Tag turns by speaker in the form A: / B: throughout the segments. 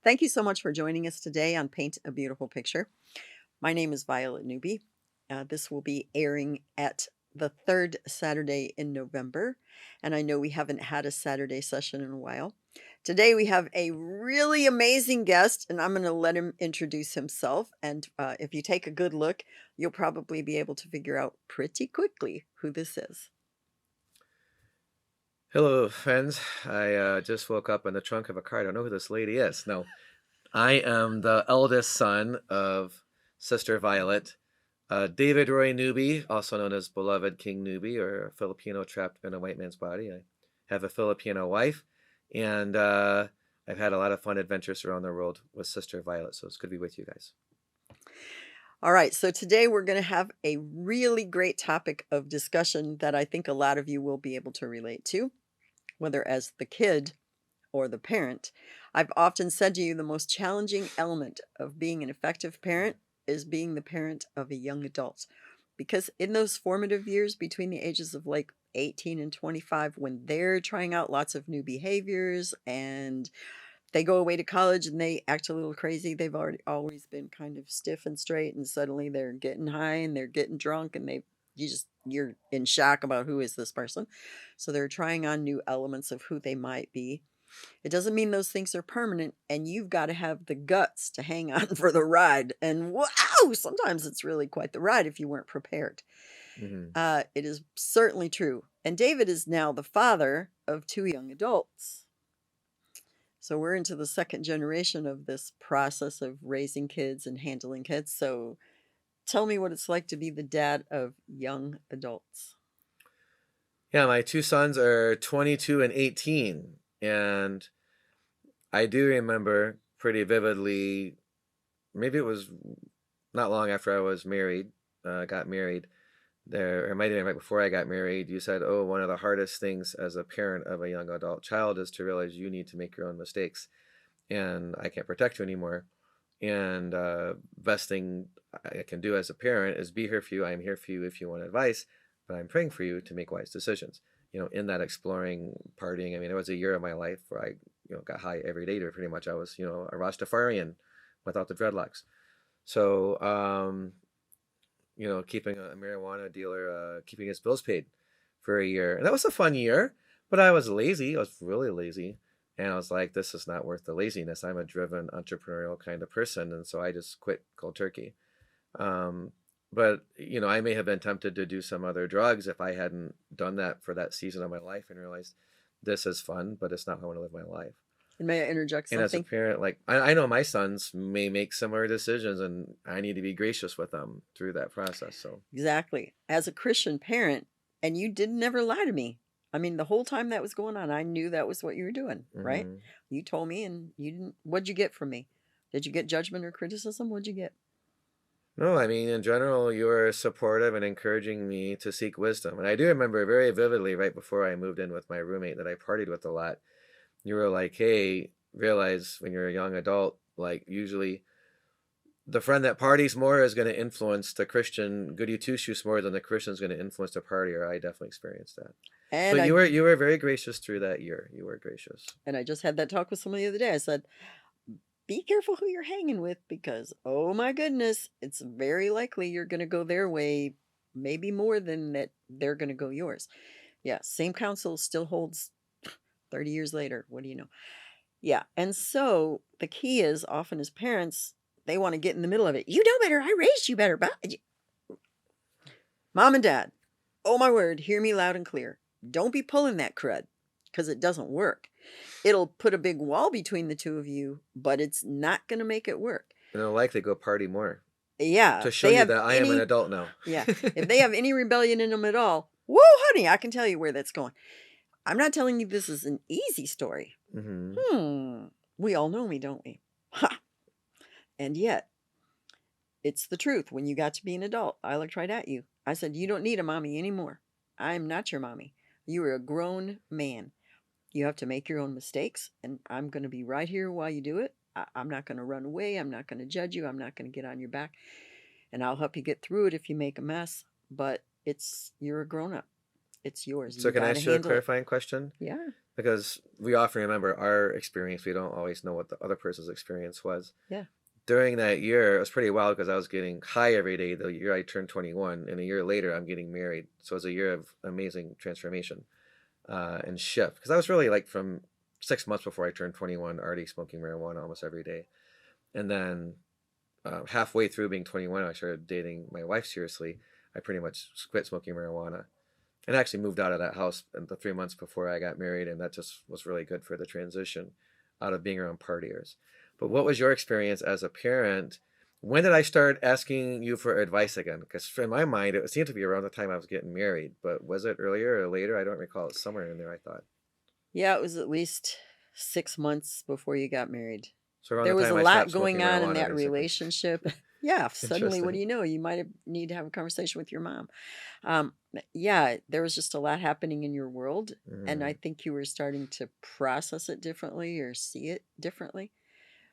A: Thank you so much for joining us today on Paint a Beautiful Picture. My name is Violet Newby. This will be airing at the third Saturday in November, and I know we haven't had a Saturday session in a while. Today we have a really amazing guest, and I'm going to let him introduce himself. And if you take a good look, you'll probably be able to figure out pretty quickly who this is.
B: Hello, friends. I just woke up in the trunk of a car. I don't know who this lady is. No, I am the eldest son of Sister Violet, David Roy Newby, also known as Beloved King Newby, or a Filipino trapped in a white man's body. I have a Filipino wife, and I've had a lot of fun adventures around the world with Sister Violet, so it's good to be with you guys.
A: All right, so today we're going to have a really great topic of discussion that I think a lot of you will be able to relate to, whether as the kid or the parent. I've often said to you the most challenging element of being an effective parent is being the parent of a young adult. Because in those formative years between the ages of like 18 and 25, when they're trying out lots of new behaviors and they go away to college and they act a little crazy, they've already always been kind of stiff and straight, and suddenly they're getting high and they're getting drunk and you're in shock about who is this person. So they're trying on new elements of who they might be. It doesn't mean those things are permanent, and you've got to have the guts to hang on for the ride. And wow, sometimes it's really quite the ride if you weren't prepared.
B: Hmm.
A: It is certainly true. And David is now the father of two young adults. So we're into the second generation of this process of raising kids and handling kids. So tell me what it's like to be the dad of young adults.
B: Yeah, my two sons are 22 and 18, and I do remember pretty vividly. Maybe it was not long after I was married, got married. There, or it might have been right before I got married. You said, "Oh, one of the hardest things as a parent of a young adult child is to realize you need to make your own mistakes, and I can't protect you anymore. And best thing I can do as a parent is be here for you. I'm here for you if you want advice, but I'm praying for you to make wise decisions." In that exploring, partying. I mean, it was a year of my life where I, got high every day. To pretty much, I was, a Rastafarian without the dreadlocks. So, keeping a marijuana dealer, keeping his bills paid for a year. And that was a fun year, but I was lazy. I was really lazy. And I was like, this is not worth the laziness. I'm a driven entrepreneurial kind of person. And so I just quit cold turkey. Um, but, I may have been tempted to do some other drugs if I hadn't done that for that season of my life and realized this is fun, but it's not how I want to live my life.
A: And may I interject
B: And as a
A: something?
B: parent, like I know my sons may make similar decisions, and I need to be gracious with them through that process. So,
A: Exactly. As a Christian parent, and you did never lie to me. I mean, the whole time that was going on, I knew that was what you were doing, right?
B: hmm
A: You told me, and you didn't. What'd you get from me? Did you get judgment or criticism? What'd you get?
B: no, I mean, in general, you were supportive and encouraging me to seek wisdom. And I do remember very vividly right before I moved in with my roommate that I partied with a lot. You were like, hey, realize when you're a young adult, like usually the friend that parties more is going to influence the Christian goody two shoes more than the Christian's going to influence the partier. I definitely experienced that.
A: And
B: But
A: I
B: you were very gracious through that year. You were gracious.
A: and I just had that talk with somebody the other day. I said, be careful who you're hanging with because, oh my goodness, it's very likely you're going to go their way, maybe more than that they're going to go yours. Yeah, same counsel still holds 30 years later. What do you know? Yeah. And so the key is often as parents, they want to get in the middle of it. You know better. I raised you better. But mom and dad, oh my word, hear me loud and clear. Don't be pulling that crud because it doesn't work. It'll put a big wall between the two of you, but it's not going to make it work.
B: And they'll likely go party more
A: Yeah.
B: to
A: If
B: show
A: they
B: you
A: have
B: that I am an
A: any,
B: adult now.
A: yeah. If they have any rebellion in them at all, whoa, honey, I can tell you where that's going. I'm not telling you this is an easy story.
B: hmm
A: Hmm. We all know me, don't we? Ha! And yet, it's the truth. When you got to be an adult, I looked right at you. I said, you don't need a mommy anymore. I'm not your mommy. You are a grown man. You have to make your own mistakes, and I'm going to be right here while you do it. I'm not going to run away. I'm not going to judge you. I'm not going to get on your back. And I'll help you get through it if you make a mess. But you're a grown up. It's yours.
B: So
A: You
B: can I
A: got to
B: ask you a
A: handle it.
B: clarifying question?
A: Yeah.
B: Because we often remember our experience. We don't always know what the other person's experience was.
A: Yeah.
B: During that year, it was pretty wild because I was getting high every day the year I turned 21, and a year later I'm getting married. So it was a year of amazing transformation and shift. Because I was really like from 6 months before I turned 21, already smoking marijuana almost every day. And then halfway through being 21, I started dating my wife seriously. I pretty much quit smoking marijuana and actually moved out of that house in the 3 months before I got married, and that just was really good for the transition out of being around partiers. But what was your experience as a parent? When did I start asking you for advice again? Because in my mind, it seemed to be around the time I was getting married, but was it earlier or later? I don't recall. It's somewhere in there, I thought.
A: Yeah, it was at least 6 months before you got married.
B: So around the
A: There was
B: time
A: a
B: I
A: lot
B: stopped smoking
A: going on in
B: marijuana,
A: that
B: basically.
A: relationship. Yeah, suddenly, what do
B: Interesting.
A: you know? You might have need to have a conversation with your mom. Yeah, there was just a lot happening in your world, and I
B: Mm.
A: think you were starting to process it differently or see it differently.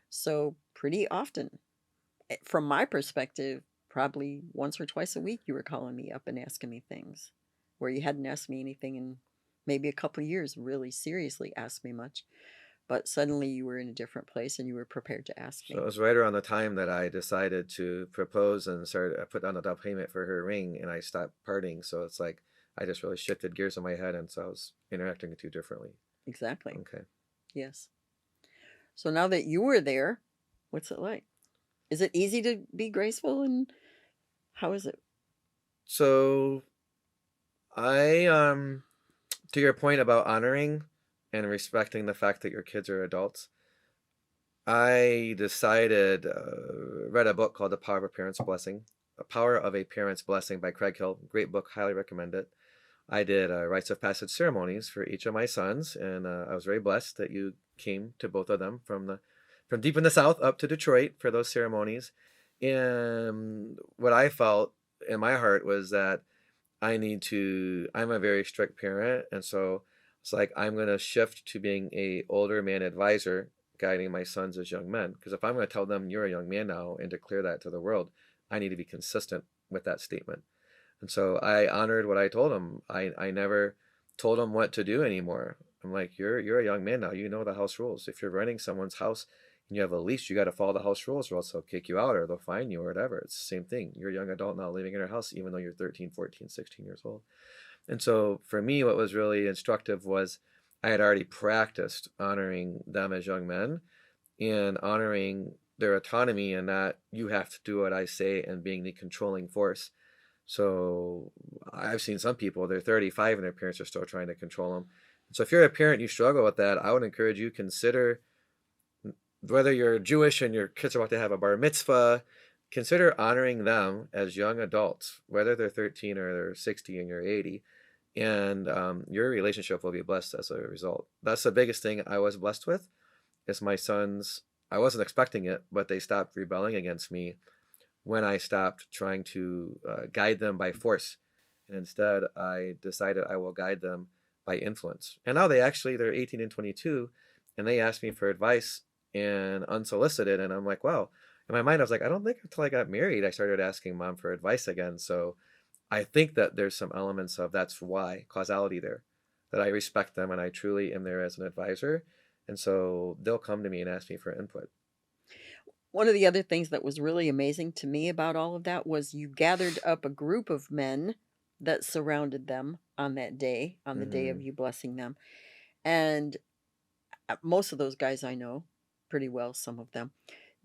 A: So, pretty often, from my perspective, probably once or twice a week, you were calling me up and asking me things where you hadn't asked me anything in maybe a couple of years, really seriously asked me much. But suddenly you were in a different place and you were prepared to ask
B: So it
A: me.
B: was right around the time that I decided to propose and started, I put down a down payment for her ring and I stopped partying. So it's like I just really shifted gears in my head, and so I was interacting with you differently.
A: Exactly.
B: Okay.
A: Yes. So now that you were there, what's it like? Is it easy to be graceful and how is it?
B: So I to your point about honoring and respecting the fact that your kids are adults, I decided read a book called The Power of a Parent's Blessing. The Power of a Parent's Blessing by Craig Hill. Great book, highly recommend it. I did rites of passage ceremonies for each of my sons, and I was very blessed that you came to both of them from deep in the South up to Detroit for those ceremonies. And what I felt in my heart was that I'm a very strict parent, and so it's like I'm going to shift to being a older man advisor, guiding my sons as young men. Because if I'm going to tell them you're a young man now and declare that to the world, I need to be consistent with that statement. And so I honored what I told him. I never told him what to do anymore. I'm like, you're a young man now. You know the house rules. If you're renting someone's house and you have a lease, you got to follow the house rules, or else they'll kick you out or they'll fine you or whatever. It's the same thing. You're a young adult now living in your house, even though you're 13, 14, 16 years old. And so for me, what was really instructive was I had already practiced honoring them as young men and honoring their autonomy, and that you have to do what I say and being the controlling force. So I've seen some people, they're 35 and their parents are still trying to control them. So if you're a parent, you struggle with that, I would encourage you consider whether you're Jewish and your kids are about to have a bar mitzvah, consider honoring them as young adults, whether they're 13 or they're 60 and you're 80. And your relationship will be blessed as a result. That's the biggest thing I was blessed with is my sons. I wasn't expecting it, but they stopped rebelling against me when I stopped trying to guide them by force. And instead, I decided I will guide them by influence. And now they're 18 and 22, and they ask me for advice and unsolicited. And I'm like, wow. In my mind, I was like, I don't think until I got married, I started asking mom for advice again. So I think that there's some elements of that's why causality there, that I respect them and I truly am there as an advisor. And so they'll come to me and ask me for input.
A: One of the other things that was really amazing to me about all of that was you gathered up a group of men that surrounded them on that day, on the day of
B: Hmm.
A: you blessing them. And most of those guys I know pretty well, some of them.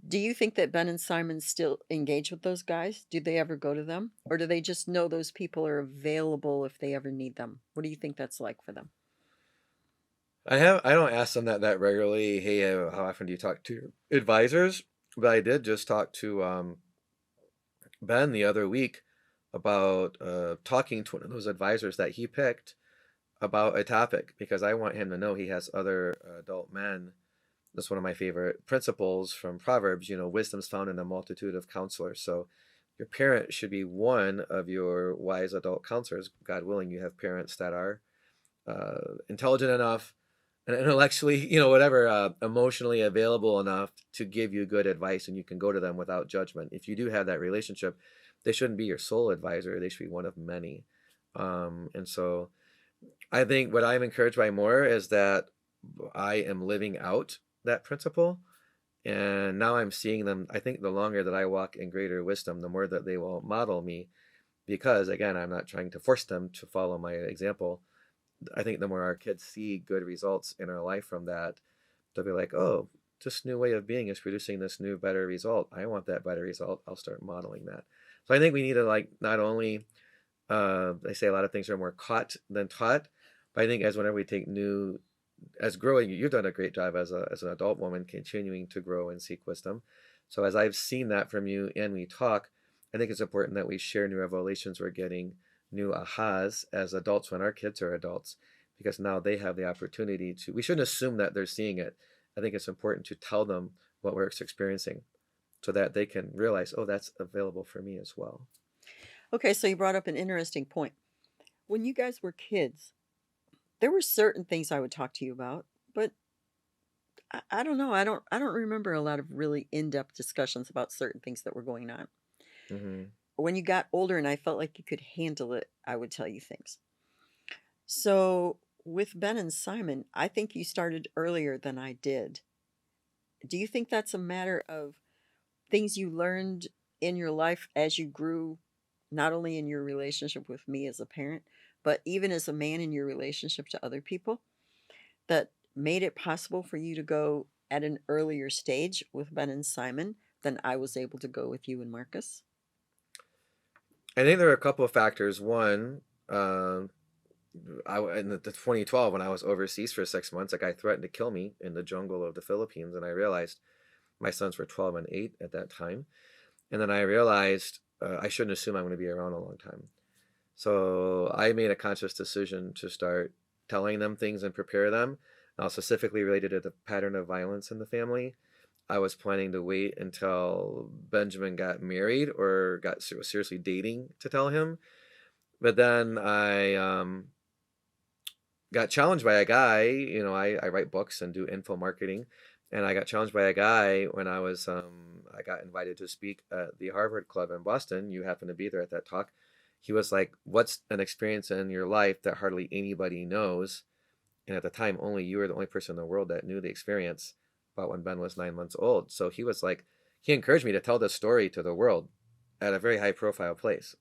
A: Do you think that Ben and Simon still engage with those guys? Do they ever go to them? Or do they just know those people are available if they ever need them? What do you think that's like for them?
B: I don't ask them that regularly. Hey, how often do you talk to your advisors? But I did just talk to Ben the other week about talking to one of those advisors that he picked about a topic because I want him to know he has other adult men. That's one of my favorite principles from Proverbs. You know, wisdom's found in a multitude of counselors. So your parent should be one of your wise adult counselors. God willing, you have parents that are intelligent enough and intellectually, whatever, emotionally available enough to give you good advice, and you can go to them without judgment. If you do have that relationship, they shouldn't be your sole advisor. They should be one of many. And so I think what I'm encouraged by more is that I am living out that principle. And now I'm seeing them. I think the longer that I walk in greater wisdom, the more that they will model me because, again, I'm not trying to force them to follow my example. I think the more our kids see good results in our life from that, they'll be like, oh, this new way of being is producing this new, better result. I want that better result. I'll start modeling that. So I think we need to, like, not only, they say a lot of things are more caught than taught, but I think as whenever we take new, as growing, you've done a great job as an adult woman, continuing to grow and seek wisdom. So as I've seen that from you and we talk, I think it's important that we share new revelations we're getting, new ahas as adults when our kids are adults, because now they have the opportunity to. We shouldn't assume that they're seeing it. I think it's important to tell them what we're experiencing, so that they can realize, oh, that's available for me as well.
A: Okay, so you brought up an interesting point. When you guys were kids, there were certain things I would talk to you about, but I don't know. I don't remember a lot of really in-depth discussions about certain things that were going on.
B: Hmm.
A: When you got older and I felt like you could handle it, I would tell you things. So with Ben and Simon, I think you started earlier than I did. Do you think that's a matter of things you learned in your life as you grew, not only in your relationship with me as a parent, but even as a man in your relationship to other people, that made it possible for you to go at an earlier stage with Ben and Simon than I was able to go with you and Marcus?
B: I think there are a couple of factors. One, um, in the 2012 when I was overseas for 6 months, a guy threatened to kill me in the jungle of the Philippines, and I realized my sons were 12 and 8 at that time, and then I realized I shouldn't assume I'm going to be around a long time. So I made a conscious decision to start telling them things and prepare them. Now, specifically related to the pattern of violence in the family, I was planning to wait until Benjamin got married or got seriously dating to tell him. But then I got challenged by a guy. I write books and do info marketing, and I got challenged by a guy when I got invited to speak at the Harvard Club in Boston. You happened to be there at that talk. He was like, "What's an experience in your life that hardly anybody knows?" And at the time, only you were the only person in the world that knew the experience about when Ben was 9 months old. So he was like, he encouraged me to tell this story to the world at a very high profile place.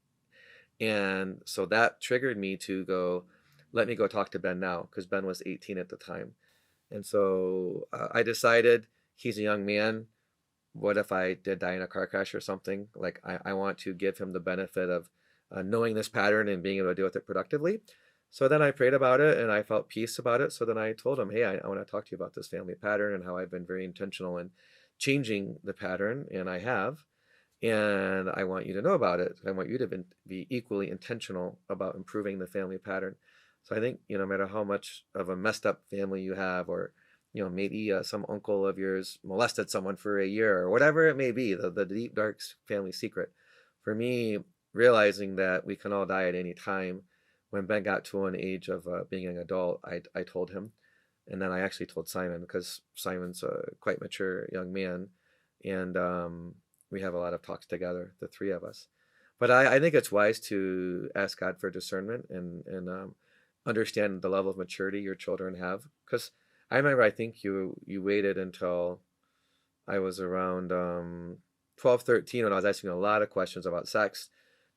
B: And so that triggered me to go, let me go talk to Ben now, because Ben was 18 at the time. And so I decided he's a young man. What if I did die in a car crash or something? Like, I want to give him the benefit of knowing this pattern and being able to deal with it productively. So then I prayed about it and I felt peace about it. So then I told him, hey, I want to talk to you about this family pattern and how I've been very intentional in changing the pattern. And I have. And I want you to know about it. I want you to be equally intentional about improving the family pattern. So I think, no matter how much of a messed up family you have, or, maybe some uncle of yours molested someone for a year, or whatever it may be, the deep, dark family secret. For me, realizing that we can all die at any time, when Ben got to an age of being an adult, I told him. And then I actually told Simon, because Simon's a quite mature young man. And we have a lot of talks together, the three of us. But I think it's wise to ask God for discernment and understand the level of maturity your children have. Because I remember, I think you waited until I was around 12, 13 when I was asking a lot of questions about sex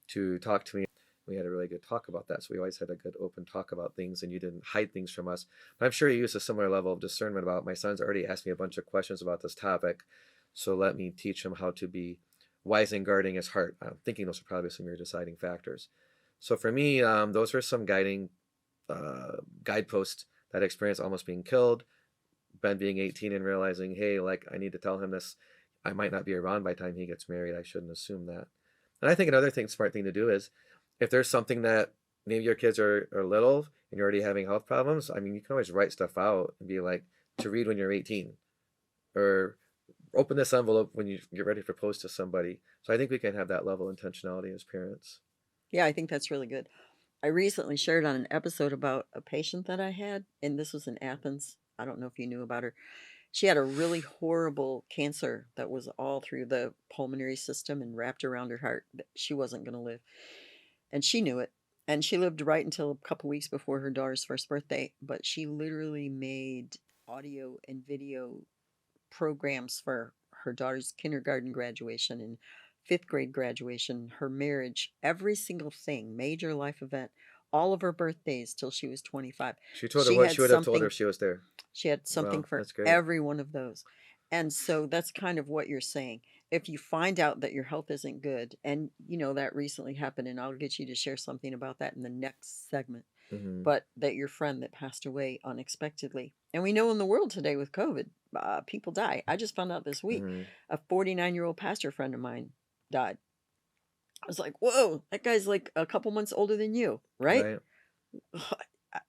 B: to talk to me. We had a really good talk about that. So we always had a good open talk about things, and you didn't hide things from us. But I'm sure you used a similar level of discernment about, my son's already asked me a bunch of questions about this topic. So let me teach him how to be wise in guarding his heart. I'm thinking those are probably some of your deciding factors. So for me, those were some guiding guideposts. That experience, almost being killed, Ben being 18 and realizing, hey, like, I need to tell him this. I might not be around by the time he gets married. I shouldn't assume that. And I think another smart thing to do is, if there's something that maybe your kids are little and you're already having health problems, I mean, you can always write stuff out and be like, to read when you're 18, or open this envelope when you get ready to propose to somebody. So I think we can have that level of intentionality as parents.
A: Yeah, I think that's really good. I recently shared on an episode about a patient that I had, and this was in Athens. I don't know if you knew about her. She had a really horrible cancer that was all through the pulmonary system and wrapped around her heart. She wasn't going to live. And she knew it. And she lived right until a couple weeks before her daughter's first birthday, but she literally made audio and video programs for her daughter's kindergarten graduation and fifth grade graduation, her marriage, every single thing, major life event, all of her birthdays till she was 25.
B: She told her
A: She
B: what
A: had
B: she would have told her
A: something
B: if she was there.
A: she had something
B: Wow,
A: for
B: that's great.
A: every one of those. And so that's kind of what you're saying. If you find out that your health isn't good, and you know that recently happened, and I'll get you to share something about that in the next segment,
B: Mm-hmm.
A: but that your friend that passed away unexpectedly. And we know in the world today with COVID, people die. I just found out this week
B: Mm-hmm.
A: a 49-year-old pastor friend of mine died. I was like, whoa, that guy's like a couple months older than you, right?
B: Right.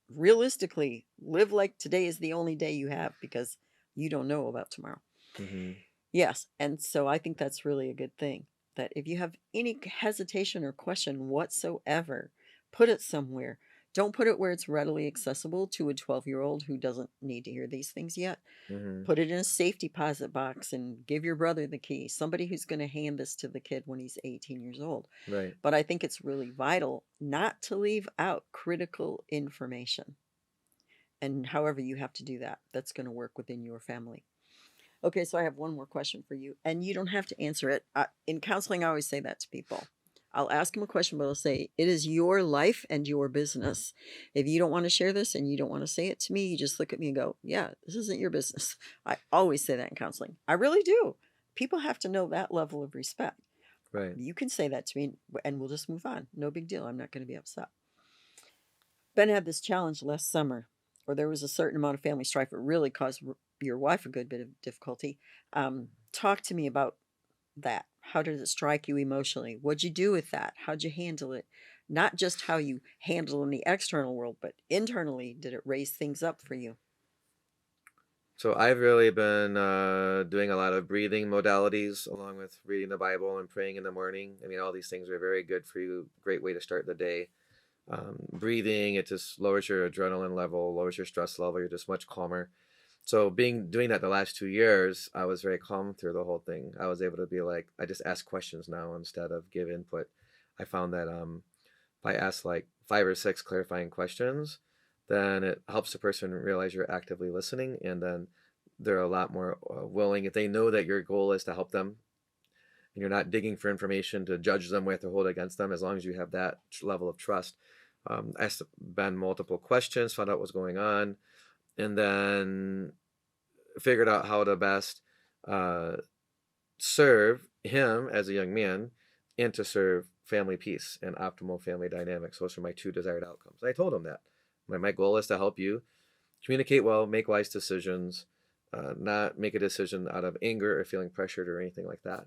A: Realistically, live like today is the only day you have because you don't know about tomorrow.
B: Mm-hmm.
A: Yes. And so I think that's really a good thing that if you have any hesitation or question whatsoever, put it somewhere. Don't put it where it's readily accessible to a 12-year-old who doesn't need to hear these things yet.
B: Mm-hmm.
A: Put it in a safe deposit box and give your brother the key, somebody who's going to hand this to the kid when he's 18 years old.
B: Right.
A: But I think it's really vital not to leave out critical information. And however you have to do that, that's going to work within your family. Okay, so I have one more question for you, and you don't have to answer it. In counseling, I always say that to people. I'll ask them a question, but I'll say, it is your life and your business. If you don't want to share this and you don't want to say it to me, you just look at me and go, yeah, this isn't your business. I always say that in counseling. I really do. People have to know that level of respect.
B: Right.
A: You can say that to me, and we'll just move on. No big deal. I'm not going to be upset. Ben had this challenge last summer, or there was a certain amount of family strife. It really caused your wife a good bit of difficulty. Talk to me about that. How did it strike you emotionally? What'd you do with that? How'd you handle it? Not just how you handle in the external world, but internally, did it raise things up for you?
B: So I've really been doing a lot of breathing modalities along with reading the Bible and praying in the morning. I mean, all these things are very good for you. Great way to start the day. Breathing, it just lowers your adrenaline level, lowers your stress level. You're just much calmer. So doing that the last 2 years, I was very calm through the whole thing. I was able to be like, I just ask questions now instead of give input. I found that if I ask like 5 or 6 clarifying questions, then it helps the person realize you're actively listening, and then they're a lot more willing if they know that your goal is to help them and you're not digging for information to judge them with or hold against them. As long as you have that level of trust, asked Ben multiple questions, found out what's going on, and then figured out how to best uh, serve him as a young man and to serve family peace and optimal family dynamics. Those are my two desired outcomes. I told him that. My goal is to help you communicate well, make wise decisions, not make a decision out of anger or feeling pressured or anything like that.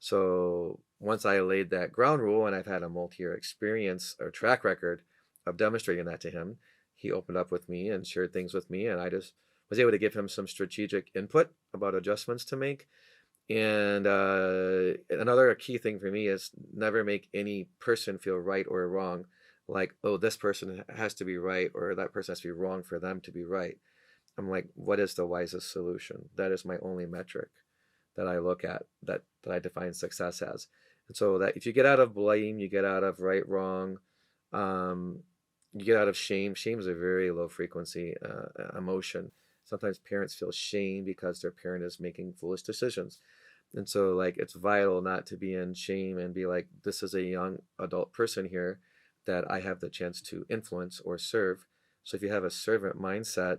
B: So once I laid that ground rule, and I've had a multi-year experience or track record of demonstrating that to him, he opened up with me and shared things with me, and I just was able to give him some strategic input about adjustments to make. And another key thing for me is never make any person feel right or wrong. Like, oh, this person has to be right or that person has to be wrong for them to be right. I'm like, what is the wisest solution? That is my only metric that I look at, that I define success as. And so that if you get out of blame, you get out of right, wrong, um, you get out of shame. Shame is a very low frequency emotion. Sometimes parents feel shame because their parent is making foolish decisions. And so, like, it's vital not to be in shame and be like, this is a young adult person here that I have the chance to influence or serve. So, if you have a servant mindset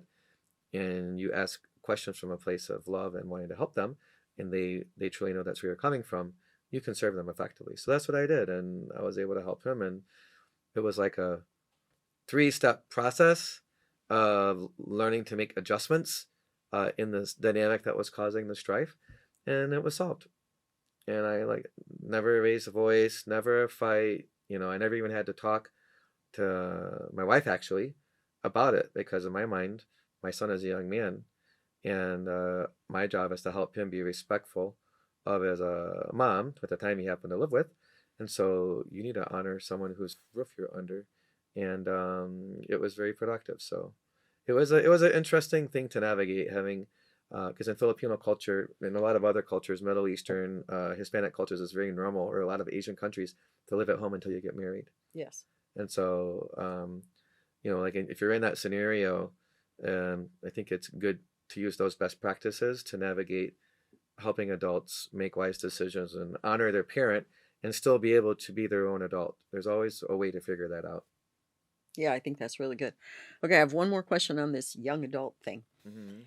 B: and you ask questions from a place of love and wanting to help them, and they truly know that's where you're coming from, you can serve them effectively. So that's what I did, and I was able to help him. And it was like a 3-step process of learning to make adjustments in this dynamic that was causing the strife, and it was solved. And I like never raised a voice, never a fight. I never even had to talk to my wife actually about it, because in my mind, my son is a young man, and my job is to help him be respectful of his mom at the time he happened to live with. And so you need to honor someone whose roof you're under, and it was very productive. So it was an interesting thing to navigate, having because in Filipino culture and a lot of other cultures, Middle Eastern, Hispanic cultures, is very normal, or a lot of Asian countries, to live at home until you get married.
A: Yes.
B: And so, like if you're in that scenario, I think it's good to use those best practices to navigate helping adults make wise decisions and honor their parent and still be able to be their own adult. There's always a way to figure that out.
A: Yeah, I think that's really good. Okay, I have one more question on this young adult thing.
B: Hmm.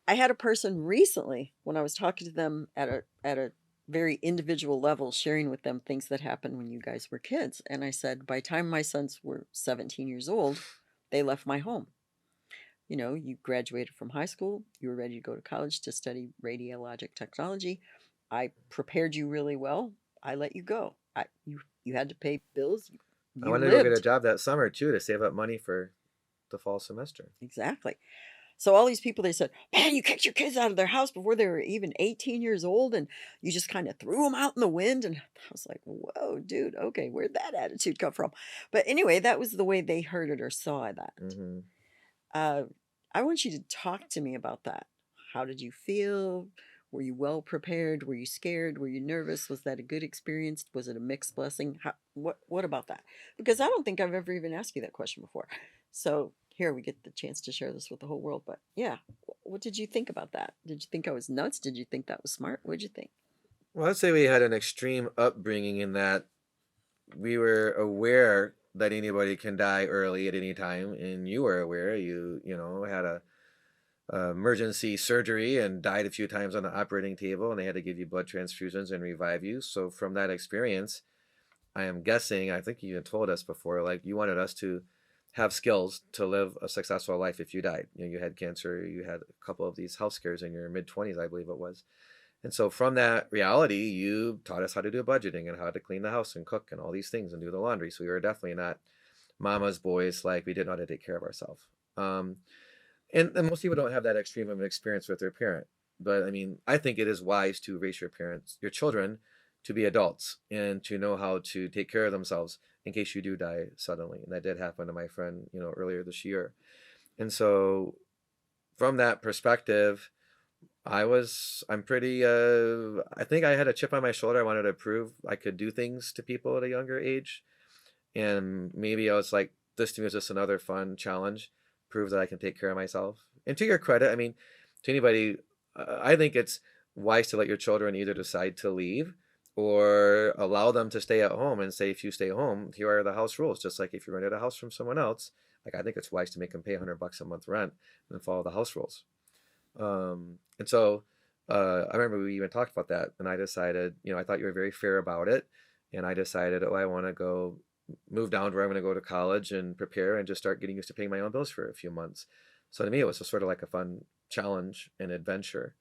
A: I had a person recently when I was talking to them at a very individual level, sharing with them things that happened when you guys were kids. And I said, by the time my sons were 17 years old, they left my home. You know, you graduated from high school, you were ready to go to college to study radiologic technology. I prepared you really well. I let you go. You had to pay bills.
B: I
A: You
B: wanted to go get a
A: lived.
B: job that summer too to save up money for the fall semester.
A: Exactly. So all these people, they said, "Man, you kicked your kids out of their house before they were even 18 years old, and you just kind of threw them out in the wind." And I was like, "Whoa, dude, okay, where'd that attitude come from?" But anyway, that was the way they heard it or saw that.
B: Hmm.
A: Uh, I want you to talk to me about that. How did you feel? Were you well prepared? Were you scared? Were you nervous? Was that a good experience? Was it a mixed blessing? What about that? Because I don't think I've ever even asked you that question before. So here we get the chance to share this with the whole world. But yeah, what did you think about that? Did you think I was nuts? Did you think that was smart? What did you think?
B: Well, I'd say we had an extreme upbringing in that we were aware that anybody can die early at any time, and you were aware. You had a emergency surgery and died a few times on the operating table, and they had to give you blood transfusions and revive you. So from that experience, I am guessing, I think you even told us before, like you wanted us to have skills to live a successful life if you died. You had cancer, you had a couple of these health scares in your mid 20s, I believe it was. And so from that reality, you taught us how to do budgeting and how to clean the house and cook and all these things and do the laundry. So we were definitely not mama's boys, like we didn't know how to take care of ourselves. Um, and most people don't have that extreme of an experience with their parent. But I mean, I think it is wise to raise your children to be adults and to know how to take care of themselves in case you do die suddenly. And that did happen to my friend, earlier this year. And so from that perspective, I'm pretty, I think I had a chip on my shoulder. I wanted to prove I could do things to people at a younger age. And maybe I was like, this to me was just another fun challenge, prove that I can take care of myself. And to your credit, I mean, to anybody, I think it's wise to let your children either decide to leave or allow them to stay at home and say, if you stay home, here are the house rules. Just like if you rented a house from someone else, like I think it's wise to make them pay $100 a month rent and follow the house rules. And so I remember we even talked about that, and I decided, I thought you were very fair about it, and I decided, oh, I want to go move down to where I'm going to go to college and prepare and just start getting used to paying my own bills for a few months. So to me, it was just sort of like a fun challenge and adventure.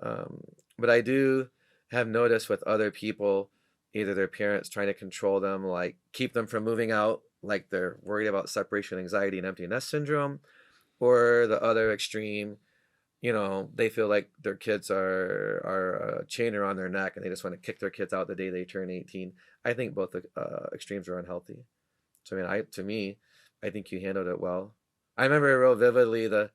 B: Um, but I do have noticed with other people, either their parents trying to control them, like keep them from moving out, like they're worried about separation anxiety and empty nest syndrome, or the other extreme, they feel like their kids are a chain around their neck and they just want to kick their kids out the day they turn 18. I think both extremes are unhealthy. So I mean, to me, I think you handled it well. I remember real vividly the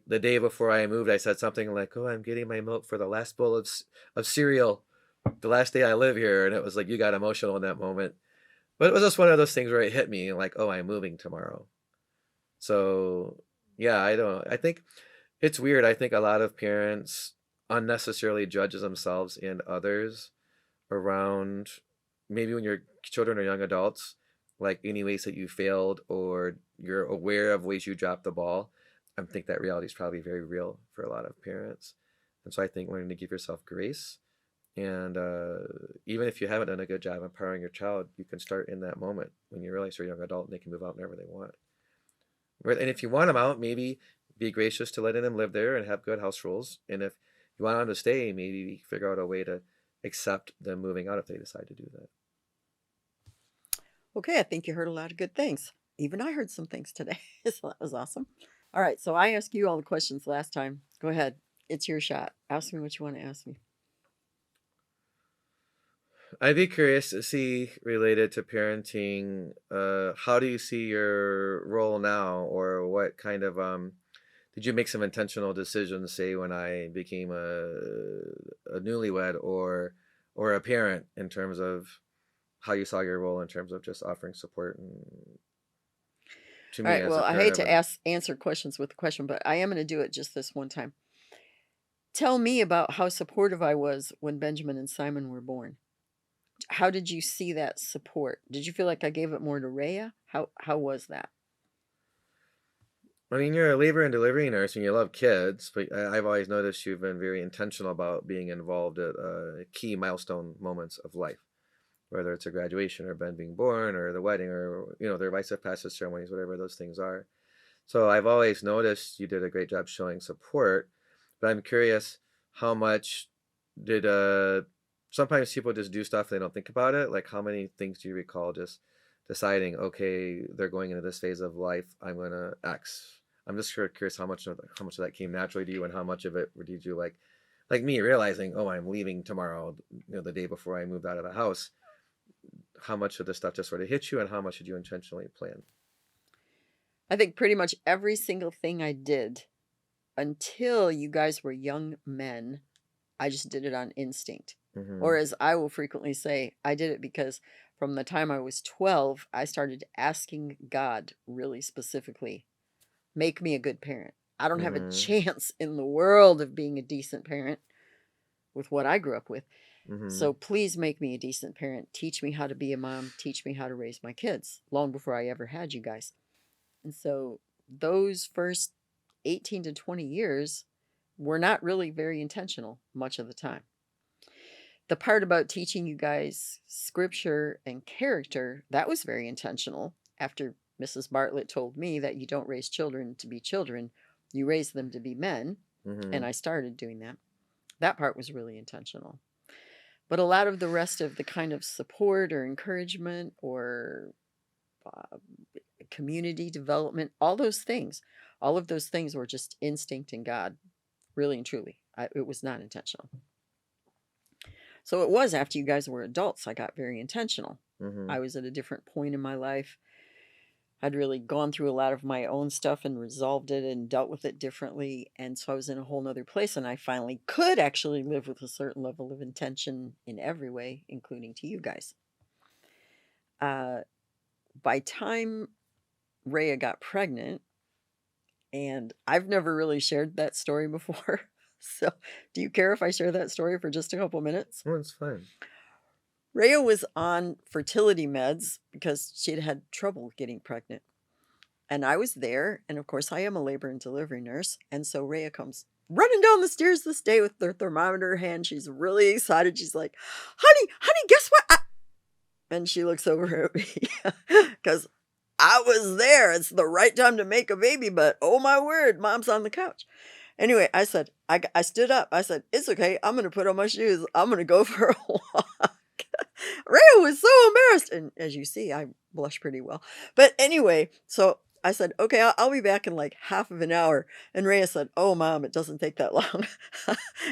B: day before I moved, I said something like, "Oh, I'm getting my milk for the last bowl of cereal, the last day I live here," and it was like you got emotional in that moment. But it was just one of those things where it hit me like, "Oh, I'm moving tomorrow." So yeah, I don't. I think it's weird. I think a lot of parents unnecessarily judges themselves and others around maybe when your children are young adults, like any ways that you failed or you're aware of ways you dropped the ball. I think that reality is probably very real for a lot of parents. And so I think learning to give yourself grace and even if you haven't done a good job empowering your child, you can start in that moment when you realize they're a young adult and they can move out whenever they want. And if you want them out, maybe be gracious to letting them live there and have good house rules. And if you want them to stay, maybe figure out a way to accept them moving out if they decide to do that.
A: Okay, I think you heard a lot of good things. Even I heard some things today, so that was awesome. All right, so I asked you all the questions last time. Go ahead, it's your shot. Ask me what you want to ask me.
B: I'd be curious to see, related to parenting, how do you see your role now, or what kind of did you make some intentional decisions, say when I became a newlywed or a parent, in terms of how you saw your role in terms of just offering support and, to
A: All
B: me
A: right.
B: as
A: Well,
B: a
A: I
B: parent
A: hate
B: of
A: to
B: a.
A: answer questions with a question, but I am going to do it just this one time. Tell me about how supportive I was when Benjamin and Simon were born. How did you see that support? Did you feel like I gave it more to Rhea? How was that?
B: I mean, you're a labor and delivery nurse and you love kids, but I've always noticed you've been very intentional about being involved at key milestone moments of life, whether it's a graduation or Ben being born or the wedding or, their rites of passage ceremonies, whatever those things are. So I've always noticed you did a great job showing support, but I'm curious how much did sometimes people just do stuff, they don't think about it. Like, how many things do you recall just deciding, okay, they're going into this phase of life, I'm gonna X. I'm just curious how much of that came naturally to you, and how much of it did you like me realizing, oh, I'm leaving tomorrow, the day before I moved out of the house. How much of this stuff just sort of hit you, and how much did you intentionally plan?
A: I think pretty much every single thing I did until you guys were young men, I just did it on instinct.
B: Mm-hmm.
A: Or as I will frequently say, I did it because from the time I was 12, I started asking God really specifically, make me a good parent. I don't have a
B: Mm-hmm.
A: chance in the world of being a decent parent with what I grew up with.
B: Mm-hmm.
A: So please make me a decent parent. Teach me how to be a mom. Teach me how to raise my kids long before I ever had you guys. And so those first 18 to 20 years were not really very intentional much of the time. The part about teaching you guys scripture and character, that was very intentional. After Mrs. Bartlett told me that you don't raise children to be children, you raise them to be men.
B: Mm-hmm.
A: And I started doing that. That part was really intentional. But a lot of the rest of the kind of support or encouragement or uh, community development, all of those things were just instinct in God, really and truly. It was not intentional. So it was after you guys were adults, I got very intentional.
B: Mm-hmm.
A: I was at a different point in my life. I'd really gone through a lot of my own stuff and resolved it and dealt with it differently. And so I was in a whole nother place. And I finally could actually live with a certain level of intention in every way, including to you guys. Uh, by time Rhea got pregnant, and I've never really shared that story before. So, do you care if I share that story for just a couple minutes?
B: Well, it's fine.
A: Rhea was on fertility meds because she'd had trouble getting pregnant. And I was there. And of course, I am a labor and delivery nurse. And so Rhea comes running down the stairs this day with her thermometer in her hand. She's really excited. She's like, honey, guess what? And she looks over at me because I was there. It's the right time to make a baby, but oh my word, mom's on the couch. Anyway, I stood up. I said, it's okay. I'm going to put on my shoes. I'm going to go for a walk. Rhea was so embarrassed. And as you see, I blush pretty well. But anyway, so I said, okay, I'll be back in like half of an hour. And Rhea said, oh, mom, it doesn't take that long.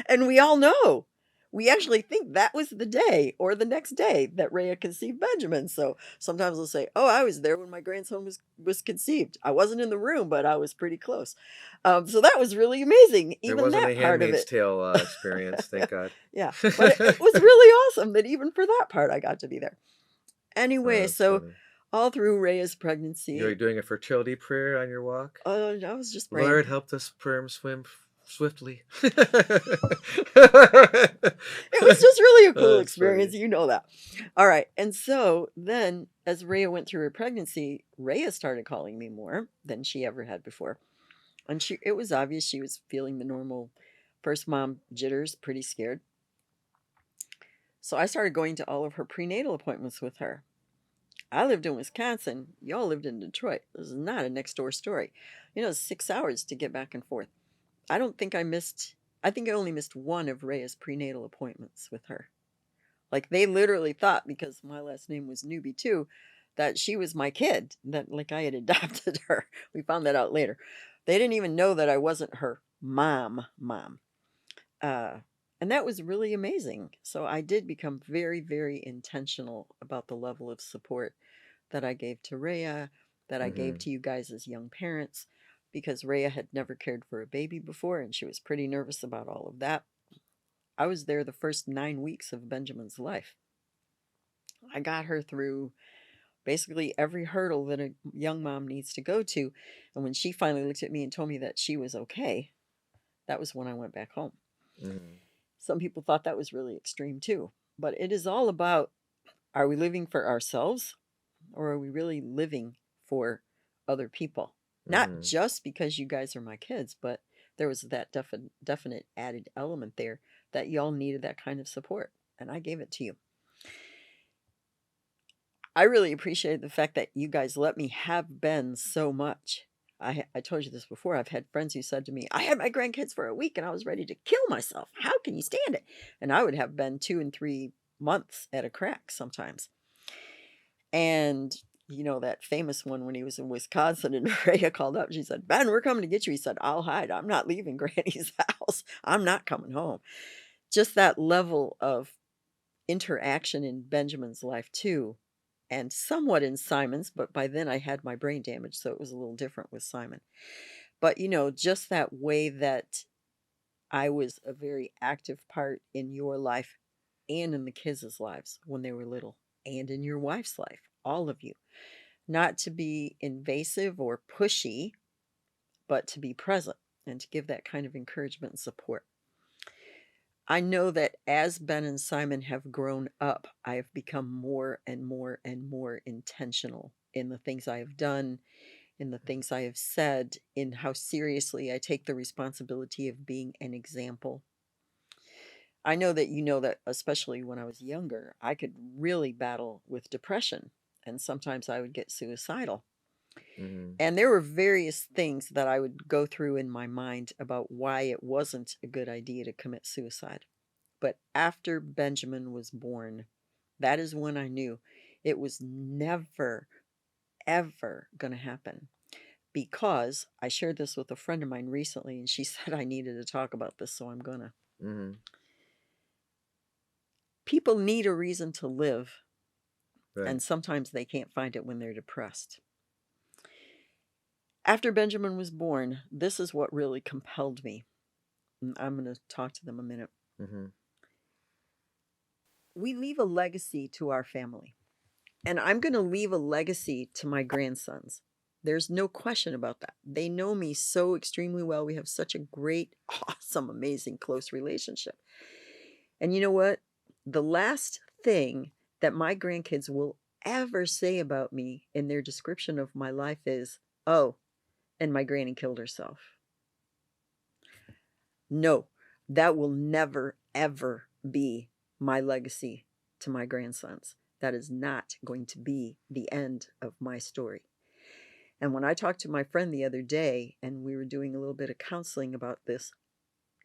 A: And we all know. We actually think that was the day or the next day that Rhea conceived Benjamin. So sometimes they'll say, oh, I was there when my grandson was conceived. I wasn't in the room, but I was pretty close. So that was really amazing,
B: It
A: even
B: wasn't
A: that
B: a
A: part of
B: Handmaid's
A: it.
B: Tale experience, thank God.
A: Yeah, but it was really awesome that even for that part I got to be there. Anyway,
B: That's
A: so
B: funny.
A: all through Rhea's
B: You were
A: pregnancy,
B: doing a fertility prayer on your walk?
A: I was just praying.
B: Lord, help this sperm swim swiftly.
A: It was just really a cool
B: That's
A: experience,
B: funny.
A: you know that. All right, and so then as Rhea went through her pregnancy, Rhea started calling me more than she ever had before. And it was obvious she was feeling the normal first mom jitters, pretty scared. So I started going to all of her prenatal appointments with her. I lived in Wisconsin. Y'all lived in Detroit. This is not a next door story. 6 hours to get back and forth. I don't think I missed, I think I only missed one of Rhea's prenatal appointments with her. Like they literally thought, because my last name was Newbie too, that she was my kid, that like I had adopted her. We found that out later. They didn't even know that I wasn't her mom. Uh, and that was really amazing. So I did become very, very intentional about the level of support that I gave to Rhea, that I gave
B: Hmm.
A: to you guys as young parents, because Rhea had never cared for a baby before and she was pretty nervous about all of that. I was there the first 9 weeks of Benjamin's life. I got her through basically every hurdle that a young mom needs to go to. And when she finally looked at me and told me that she was okay, that was when I went back home.
B: Mm-hmm.
A: Some people thought that was really extreme too. But it is all about, are we living for ourselves or are we really living for other people? Not
B: Mm-hmm.
A: just because you guys are my kids, but there was that definite added element there that y'all needed that kind of support. And I gave it to you. I really appreciate the fact that you guys let me have Ben so much. I told you this before. I've had friends who said to me, I had my grandkids for a week and I was ready to kill myself. How can you stand it? And I would have Ben 2 and 3 months at a crack sometimes. And you know that famous one when he was in Wisconsin and Rhea called up. She said, Ben, we're coming to get you. He said, I'll hide. I'm not leaving Granny's house. I'm not coming home. Just that level of interaction in Benjamin's life too, and somewhat in Simon's, but by then I had my brain damage, so it was a little different with Simon. But just that way that I was a very active part in your life and in the kids' lives when they were little, and in your wife's life, all of you. Not to be invasive or pushy, but to be present and to give that kind of encouragement and support. I know that as Ben and Simon have grown up, I have become more and more and more intentional in the things I have done, in the things I have said, in how seriously I take the responsibility of being an example. I know that you know that, especially when I was younger, I could really battle with depression, and sometimes I would get suicidal.
B: Mm-hmm.
A: And there were various things that I would go through in my mind about why it wasn't a good idea to commit suicide. But after Benjamin was born, that is when I knew it was never, ever going to happen. Because I shared this with a friend of mine recently, and she said I needed to talk about this, so I'm going to.
B: Mm-hmm.
A: People need a reason to live,
B: Right.
A: and sometimes they can't find it when they're depressed. After Benjamin was born, this is what really compelled me. And I'm going to talk to them a minute.
B: Mm-hmm.
A: We leave a legacy to our family. And I'm going to leave a legacy to my grandsons. There's no question about that. They know me so extremely well. We have such a great, awesome, amazing, close relationship. And you know what? The last thing that my grandkids will ever say about me in their description of my life is, oh, and my granny killed herself. No, that will never, ever be my legacy to my grandsons. That is not going to be the end of my story. And when I talked to my friend the other day and we were doing a little bit of counseling about this,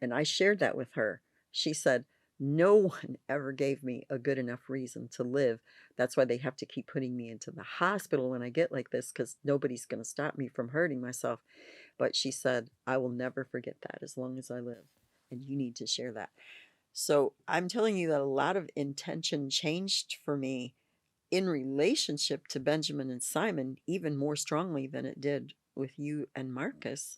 A: and I shared that with her, she said, no one ever gave me a good enough reason to live. That's why they have to keep putting me into the hospital when I get like this, because nobody's going to stop me from hurting myself. But she said, I will never forget that as long as I live. And you need to share that. So I'm telling you that a lot of intention changed for me in relationship to Benjamin and Simon, even more strongly than it did with you and Marcus.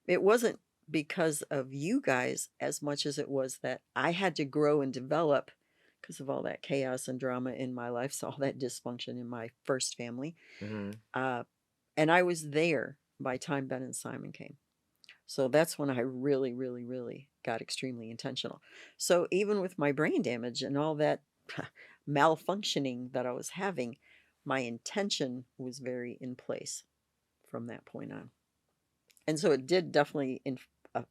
A: It wasn't because of you guys as much as it was that I had to grow and develop because of all that chaos and drama in my life, so all that dysfunction in my first family.
B: Mm-hmm.
A: Uh, and I was there by the time Ben and Simon came. So that's when I really, really, really got extremely intentional. So even with my brain damage and all that malfunctioning that I was having, my intention was very in place from that point on. And so it did definitely,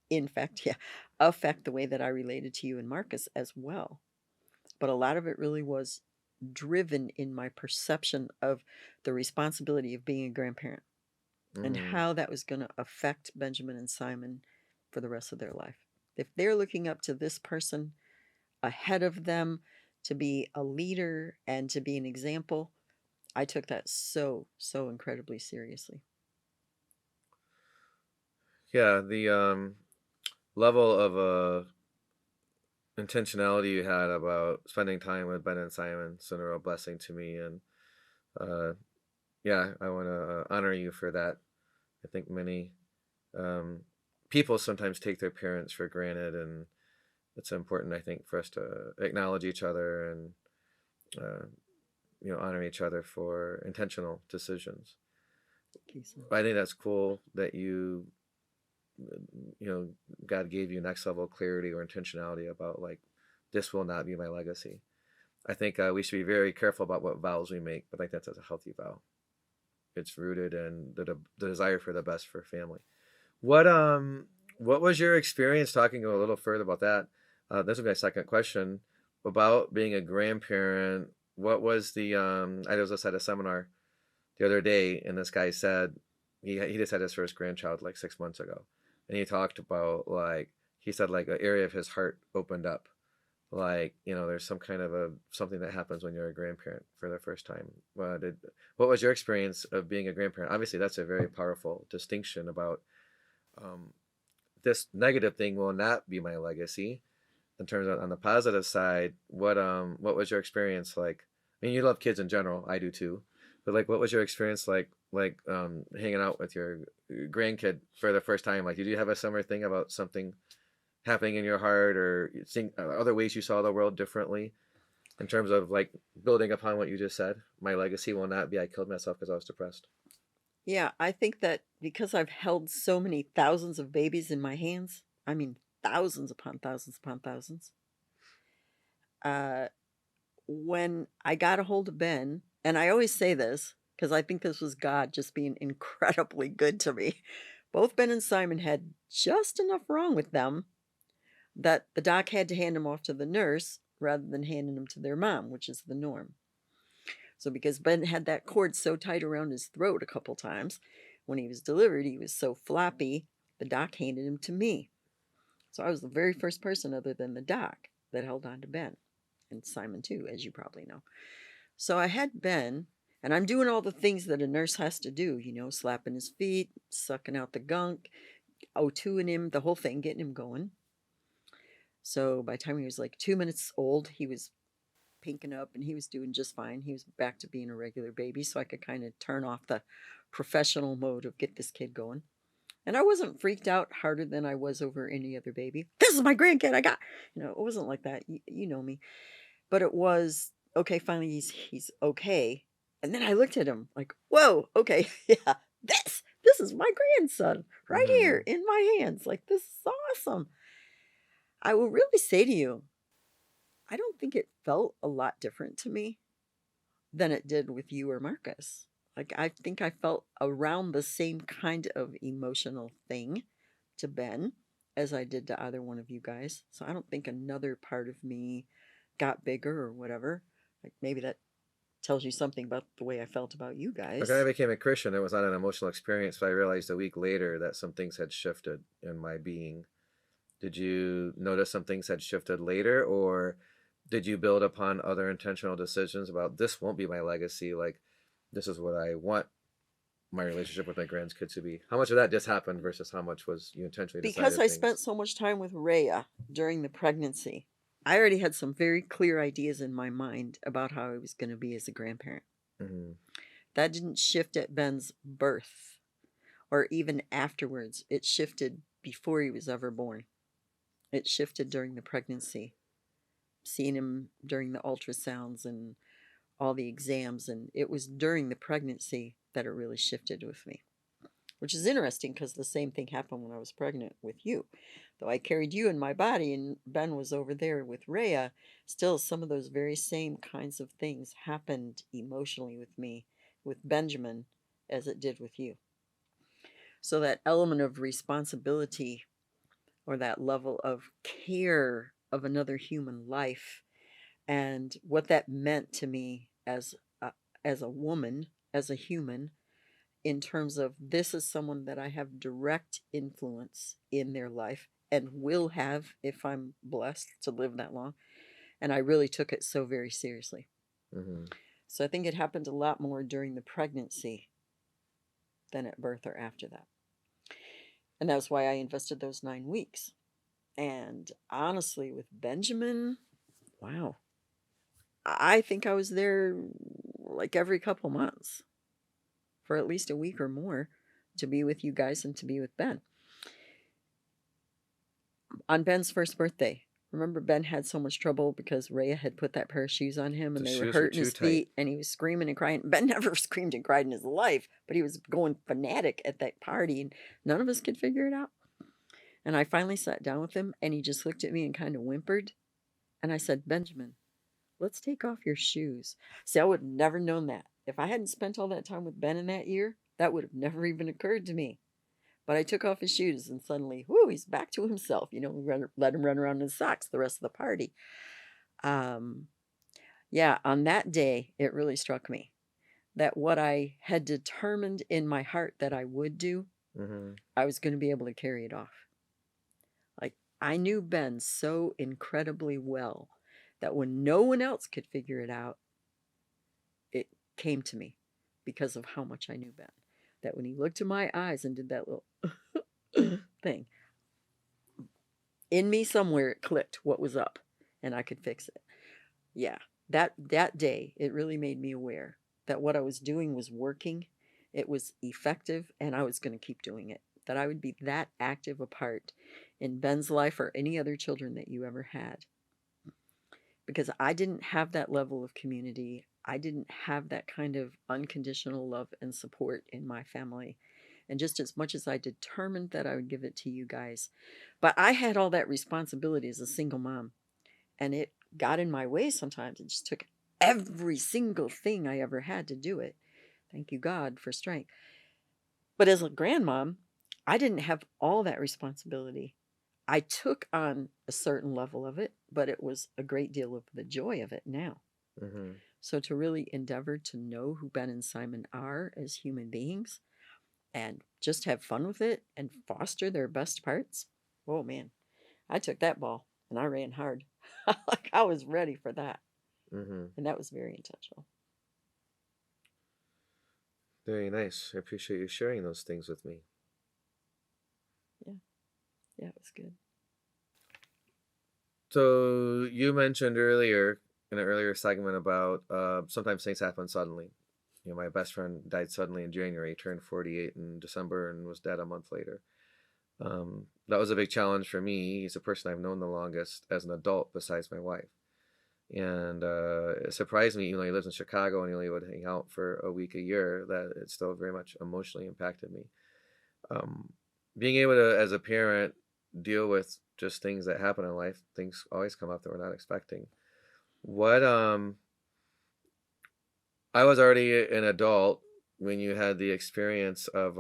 A: in fact, yeah, affect the way that I related to you and Marcus as well. But a lot of it really was driven in my perception of the responsibility of being a grandparent and
B: Mm-hmm.
A: how that was going to affect Benjamin and Simon for the rest of their life. If they're looking up to this person ahead of them to be a leader and to be an example, I took that so, so incredibly seriously.
B: Yeah, the level of intentionality you had about spending time with Ben and Simon is a real blessing to me, and uh, yeah, I want to honor you for that. I think many um, people sometimes take their parents for granted, and it's important, I think, for us to acknowledge each other and uh, honor each other for intentional decisions.
A: Okay, so
B: I think that's cool that you know, God gave you next level clarity or intentionality about like, this will not be my legacy. I think we should be very careful about what vows we make, but I think that's a healthy vow. It's rooted in the desire for the best for family. What um what was your experience talking a little further about that? This will be my second question about being a grandparent. What was the I was just at a seminar the other day, and this guy said he just had his first grandchild like 6 months ago, and he talked about like he said like an area of his heart opened up, like there's some kind of a something that happens when you're a grandparent for the first time. What was your experience of being a grandparent? Obviously, that's a very powerful distinction about um, this negative thing will not be my legacy. In terms of on the positive side, what was your experience like? I mean, you love kids in general, I do too, but like what was your experience like hanging out with your grandkid for the first time? Like, did you have a similar thing about something happening in your heart, or seeing other ways you saw the world differently, in terms of like building upon what you just said? My legacy will not be I killed myself because I was depressed.
A: yeah, I think that because I've held so many thousands of babies in my hands, I mean thousands upon thousands, uh, when I got a hold of Ben, and I always say this because I think this was God just being incredibly good to me. Both Ben and Simon had just enough wrong with them that the doc had to hand them off to the nurse rather than handing them to their mom, which is the norm. So, because Ben had that cord so tight around his throat a couple times, when he was delivered, he was so floppy, the doc handed him to me. So, I was the very first person other than the doc that held on to Ben, and Simon too, as you probably know. So, I had Ben, and I'm doing all the things that a nurse has to do, slapping his feet, sucking out the gunk, O2ing him, the whole thing, getting him going. So, by the time he was like 2 minutes old, he was pinking up and he was doing just fine. He was back to being a regular baby, so I could kind of turn off the professional mode of get this kid going. And I wasn't freaked out harder than I was over any other baby. This is my grandkid. I got, it wasn't like that. You know me, but it was okay. Finally, he's okay. And then I looked at him like, whoa, okay, yeah, this is my grandson right here
B: Mm-hmm.
A: in my hands. Like this is awesome. I will really say to you, I don't think it felt a lot different to me than it did with you or Marcus. Like, I think I felt around the same kind of emotional thing to Ben as I did to either one of you guys. So I don't think another part of me got bigger or whatever. Like, maybe that tells you something about the way I felt about you
B: Like, when I
A: guys.
B: became a Christian, it was not an emotional experience, but I realized a week later that some things had shifted in my being. Did you notice some things had shifted later, or did you build upon other intentional decisions about this won't be my legacy? Like, this is what I want my relationship with my grandkids to be. How much of that just happened versus how much was you intentionally
A: Because
B: decided
A: I
B: things?
A: spent so much time with Rhea during the pregnancy, I already had some very clear ideas in my mind about how I was going to be as a grandparent.
B: Mm-hmm.
A: That didn't shift at Ben's birth or even afterwards. It shifted before he was ever born. It shifted during the pregnancy, seeing him during the ultrasounds and all the exams. And it was during the pregnancy that it really shifted with me, which is interesting because the same thing happened when I was pregnant with you. Though I carried you in my body and Ben was over there with Rhea, still some of those very same kinds of things happened emotionally with me, with Benjamin, as it did with you. So that element of responsibility or that level of care of another human life and what that meant to me as a woman, as a human, in terms of this is someone that I have direct influence in their life and will have if I'm blessed to live that long. And I really took it so very seriously.
B: Mm-hmm.
A: So I think it happened a lot more during the pregnancy than at birth or after that. And that's why I invested those 9 weeks. And honestly, with Benjamin, wow, I think I was there like every couple months for at least a week or more to be with you guys and to be with Ben. On Ben's first birthday, Remember Ben had so much trouble because Rhea had put that pair of shoes on him
B: The
A: and they were
B: shoes were
A: hurting
B: too
A: his
B: tight.
A: feet and he was screaming and crying. Ben never screamed and cried in his life, but he was going fanatic at that party and none of us could figure it out. And I finally sat down with him and he just looked at me and kind of whimpered. And I said, Benjamin, let's take off your shoes. See, I would have never known that. If I hadn't spent all that time with Ben in that year, that would have never even occurred to me. But I took off his shoes and suddenly, whoo, he's back to himself. Let him run around in his socks the rest of the party. Um, yeah, on that day, it really struck me that what I had determined in my heart that I would do,
B: Mm-hmm.
A: I was going to be able to carry it off. Like, I knew Ben so incredibly well that when no one else could figure it out, it came to me because of how much I knew Ben. That when he looked in my eyes and did that little thing, in me somewhere it clicked what was up and I could fix it. Yeah, that day it really made me aware that what I was doing was working, it was effective, and I was going to keep doing it. That I would be that active a part in Ben's life or any other children that you ever had. Because I didn't have that level of community. I didn't have that kind of unconditional love and support in my family. And just as much as I determined that I would give it to you guys, but I had all that responsibility as a single mom and it got in my way sometimes. It just took every single thing I ever had to do it. Thank you, God, for strength. But as a grandmom, I didn't have all that responsibility. I took on a certain level of it, but it was a great deal of the joy of it now.
B: Mm-hmm.
A: So to really endeavor to know who Ben and Simon are as human beings and just have fun with it and foster their best parts, oh man, I took that ball and I ran hard. Like I was ready for that.
B: Mm-hmm.
A: And that was very intentional.
B: Very nice. I appreciate you sharing those things with me.
A: Yeah, yeah, it was good.
B: So you mentioned earlier in an earlier segment about sometimes things happen suddenly. You know, my best friend died suddenly in January, turned 48 in December, and was dead a month later. That was a big challenge for me. He's the person I've known the longest as an adult besides my wife. And it surprised me, even though he lives in Chicago and he only would hang out for a week a year, that it still very much emotionally impacted me. Um, Being able to, as a parent, deal with just things that happen in life, things always come up that we're not expecting. What I was already an adult when you had the experience of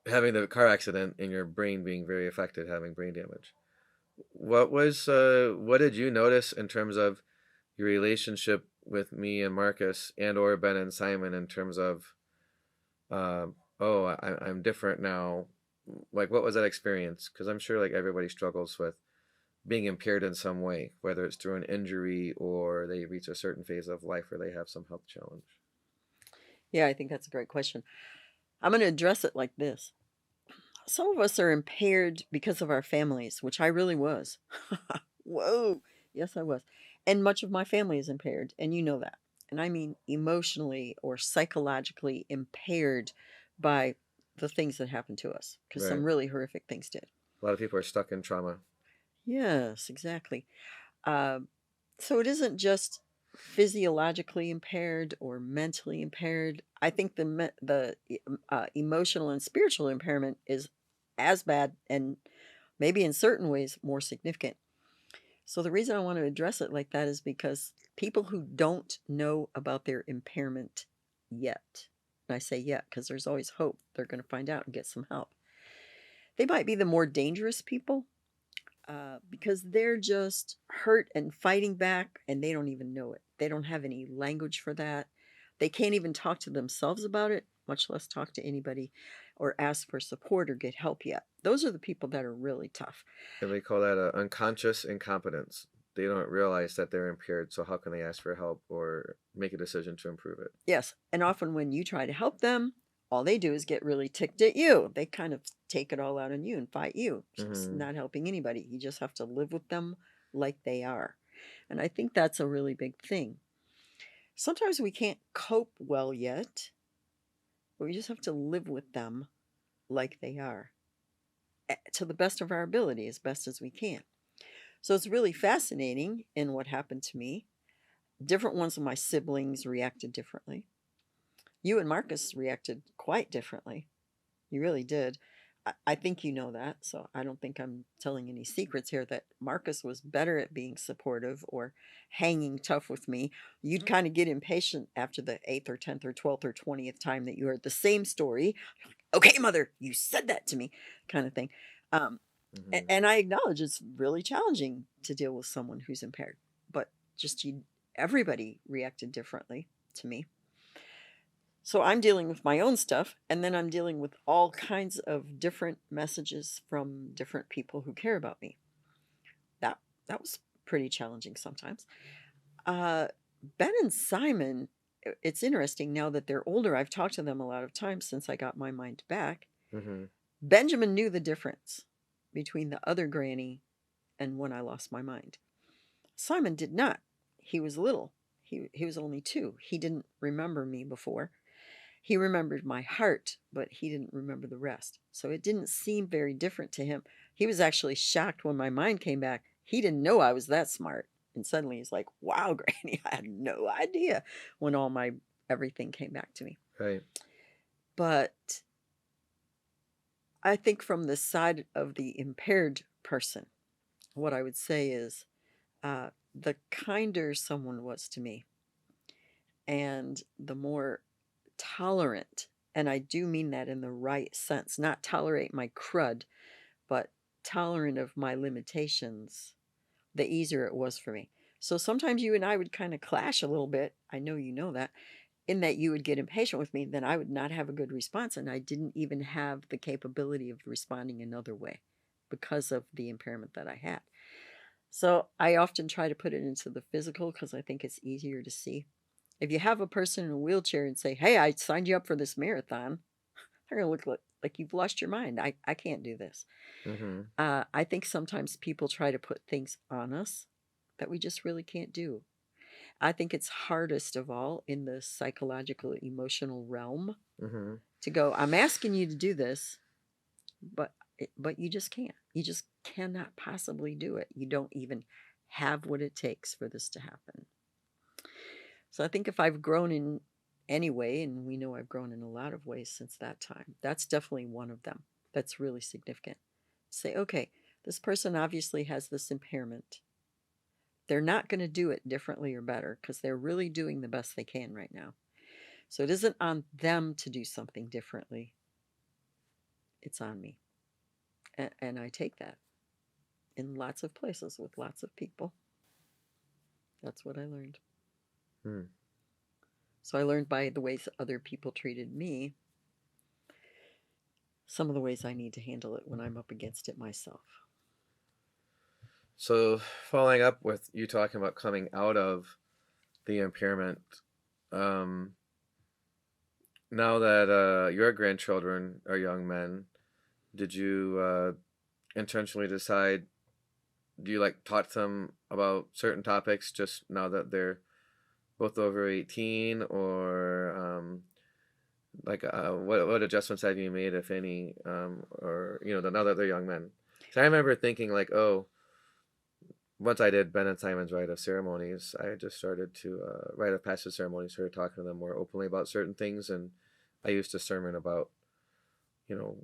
B: having the car accident and your brain being very affected, having brain damage. What did you notice in terms of your relationship with me and Marcus and or Ben and Simon in terms of oh, I'm different now. Like, what was that experience? Because I'm sure like everybody struggles with being impaired in some way, whether it's through an injury or they reach a certain phase of life where they have some health challenge.
A: Yeah, I think that's a great question. I'm going to address it like this. Some of us are impaired because of our families, which I really was. Whoa. Yes, I was. And much of my family is impaired, and you know that. And I mean emotionally or psychologically impaired by the things that happened to us, because some
B: Right.
A: really horrific things did.
B: A lot of people are stuck in trauma.
A: Yes, exactly. Uh, so it isn't just physiologically impaired or mentally impaired. I think the emotional and spiritual impairment is as bad and maybe in certain ways more significant. So the reason I want to address it like that is because people who don't know about their impairment yet, and I say yet because there's always hope they're going to find out and get some help. They might be the more dangerous people because they're just hurt and fighting back and they don't even know it. They don't have any language for that. They can't even talk to themselves about it, much less talk to anybody or ask for support or get help yet. Those are the people that are really tough.
B: And they call that a unconscious incompetence. They don't realize that they're impaired, so how can they ask for help or make a decision to improve it?
A: Yes, and often when you try to help them, all they do is get really ticked at you. They kind of take it all out on you and fight you, just
B: Mm-hmm.
A: not helping anybody. You just have to live with them like they are. And I think that's a really big thing. Sometimes we can't cope well yet, but we just have to live with them like they are. to the best of our ability, as best as we can. So it's really fascinating in what happened to me. Different ones of my siblings reacted differently. You and Marcus reacted quite differently. You really did. I think you know that, so I don't think I'm telling any secrets here that Marcus was better at being supportive or hanging tough with me. You'd kind of get impatient after the 8th or 10th or 12th or 20th time that you heard the same story. Okay, mother, you said that to me, kind of thing. Um,
B: Mm-hmm.
A: and I acknowledge it's really challenging to deal with someone who's impaired, but just everybody reacted differently to me. So I'm dealing with my own stuff, and then I'm dealing with all kinds of different messages from different people who care about me. That that was pretty challenging sometimes. Uh, Ben and Simon, it's interesting now that they're older. I've talked to them a lot of times since I got my mind back.
B: Mm-hmm.
A: Benjamin knew the difference between the other granny and when I lost my mind. Simon did not. He was little. He was only 2. He didn't remember me before. He remembered my heart, but he didn't remember the rest. So it didn't seem very different to him. He was actually shocked when my mind came back. He didn't know I was that smart. And suddenly he's like, wow, Granny, I had no idea when all my everything came back to me.
B: Right.
A: But I think from the side of the impaired person, what I would say is the kinder someone was to me and the more tolerant, and I do mean that in the right sense, not tolerate my crud, but tolerant of my limitations, the easier it was for me. So sometimes you and I would kind of clash a little bit. I know you know that, in that you would get impatient with me, then I would not have a good response, and I didn't even have the capability of responding another way because of the impairment that I had. So I often try to put it into the physical because I think it's easier to see. If you have a person in a wheelchair and say, "Hey, I signed you up for this marathon," they're going to look like you've lost your mind. I can't do this.
B: Mm-hmm.
A: I think sometimes people try to put things on us that we just really can't do. I think it's hardest of all in the psychological, emotional realm
B: Mm-hmm.
A: to go, I'm asking you to do this, but but you just can't. You just cannot possibly do it. You don't even have what it takes for this to happen. So I think if I've grown in any way, and we know I've grown in a lot of ways since that time, that's definitely one of them that's really significant. Say, okay, this person obviously has this impairment. They're not going to do it differently or better because they're really doing the best they can right now. So it isn't on them to do something differently, it's on me. And I take that in lots of places with lots of people. That's what I learned.
B: Mm.
A: So I learned by the ways other people treated me some of the ways I need to handle it when I'm up against it myself.
B: So, following up with you talking about coming out of the impairment, um, now that your grandchildren are young men, did you intentionally decide? Do you like talk to them about certain topics just now that they're both over 18, or like what adjustments have you made, if any, or now that they're young men? So I remember thinking like, oh, once I did Ben and Simon's rite of ceremonies, I just started to rite of passage ceremonies, started talking to them more openly about certain things, and I used to sermon about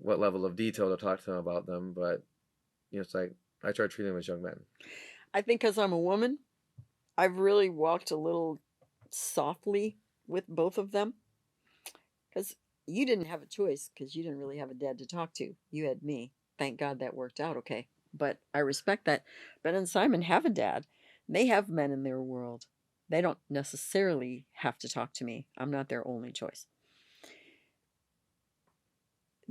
B: what level of detail to talk to them about them, but it's like I started treating them as young men.
A: I think because I'm a woman, I've really walked a little softly with both of them because you didn't have a choice because you didn't really have a dad to talk to. You had me. Thank God that worked out okay. But I respect that. Ben and Simon have a dad. They have men in their world. They don't necessarily have to talk to me. I'm not their only choice.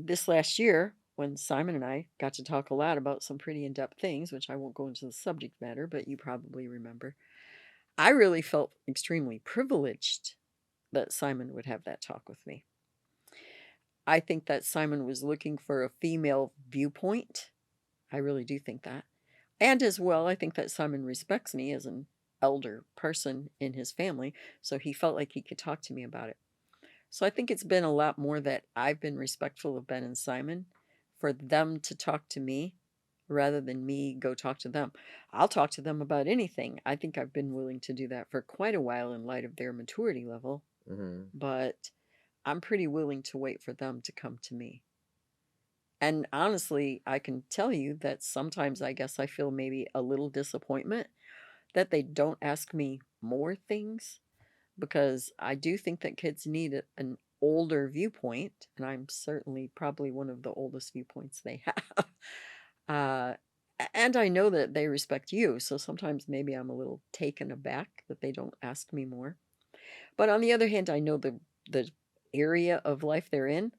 A: This last year, when Simon and I got to talk a lot about some pretty in depth things, which I won't go into the subject matter, but you probably remember, I really felt extremely privileged that Simon would have that talk with me. I think that Simon was looking for a female viewpoint. I really do think that. And as well, I think that Simon respects me as an elder person in his family, so he felt like he could talk to me about it. So I think it's been a lot more that I've been respectful of Ben and Simon for them to talk to me rather than me go talk to them. I'll talk to them about anything. I think I've been willing to do that for quite a while in light of their maturity level,
B: Mm-hmm.
A: but I'm pretty willing to wait for them to come to me. And honestly, I can tell you that sometimes I guess I feel maybe a little disappointment that they don't ask me more things because I do think that kids need an older viewpoint, and I'm certainly probably one of the oldest viewpoints they have. Uh, and I know that they respect you, so sometimes maybe I'm a little taken aback that they don't ask me more. But on the other hand, I know the area of life they're in.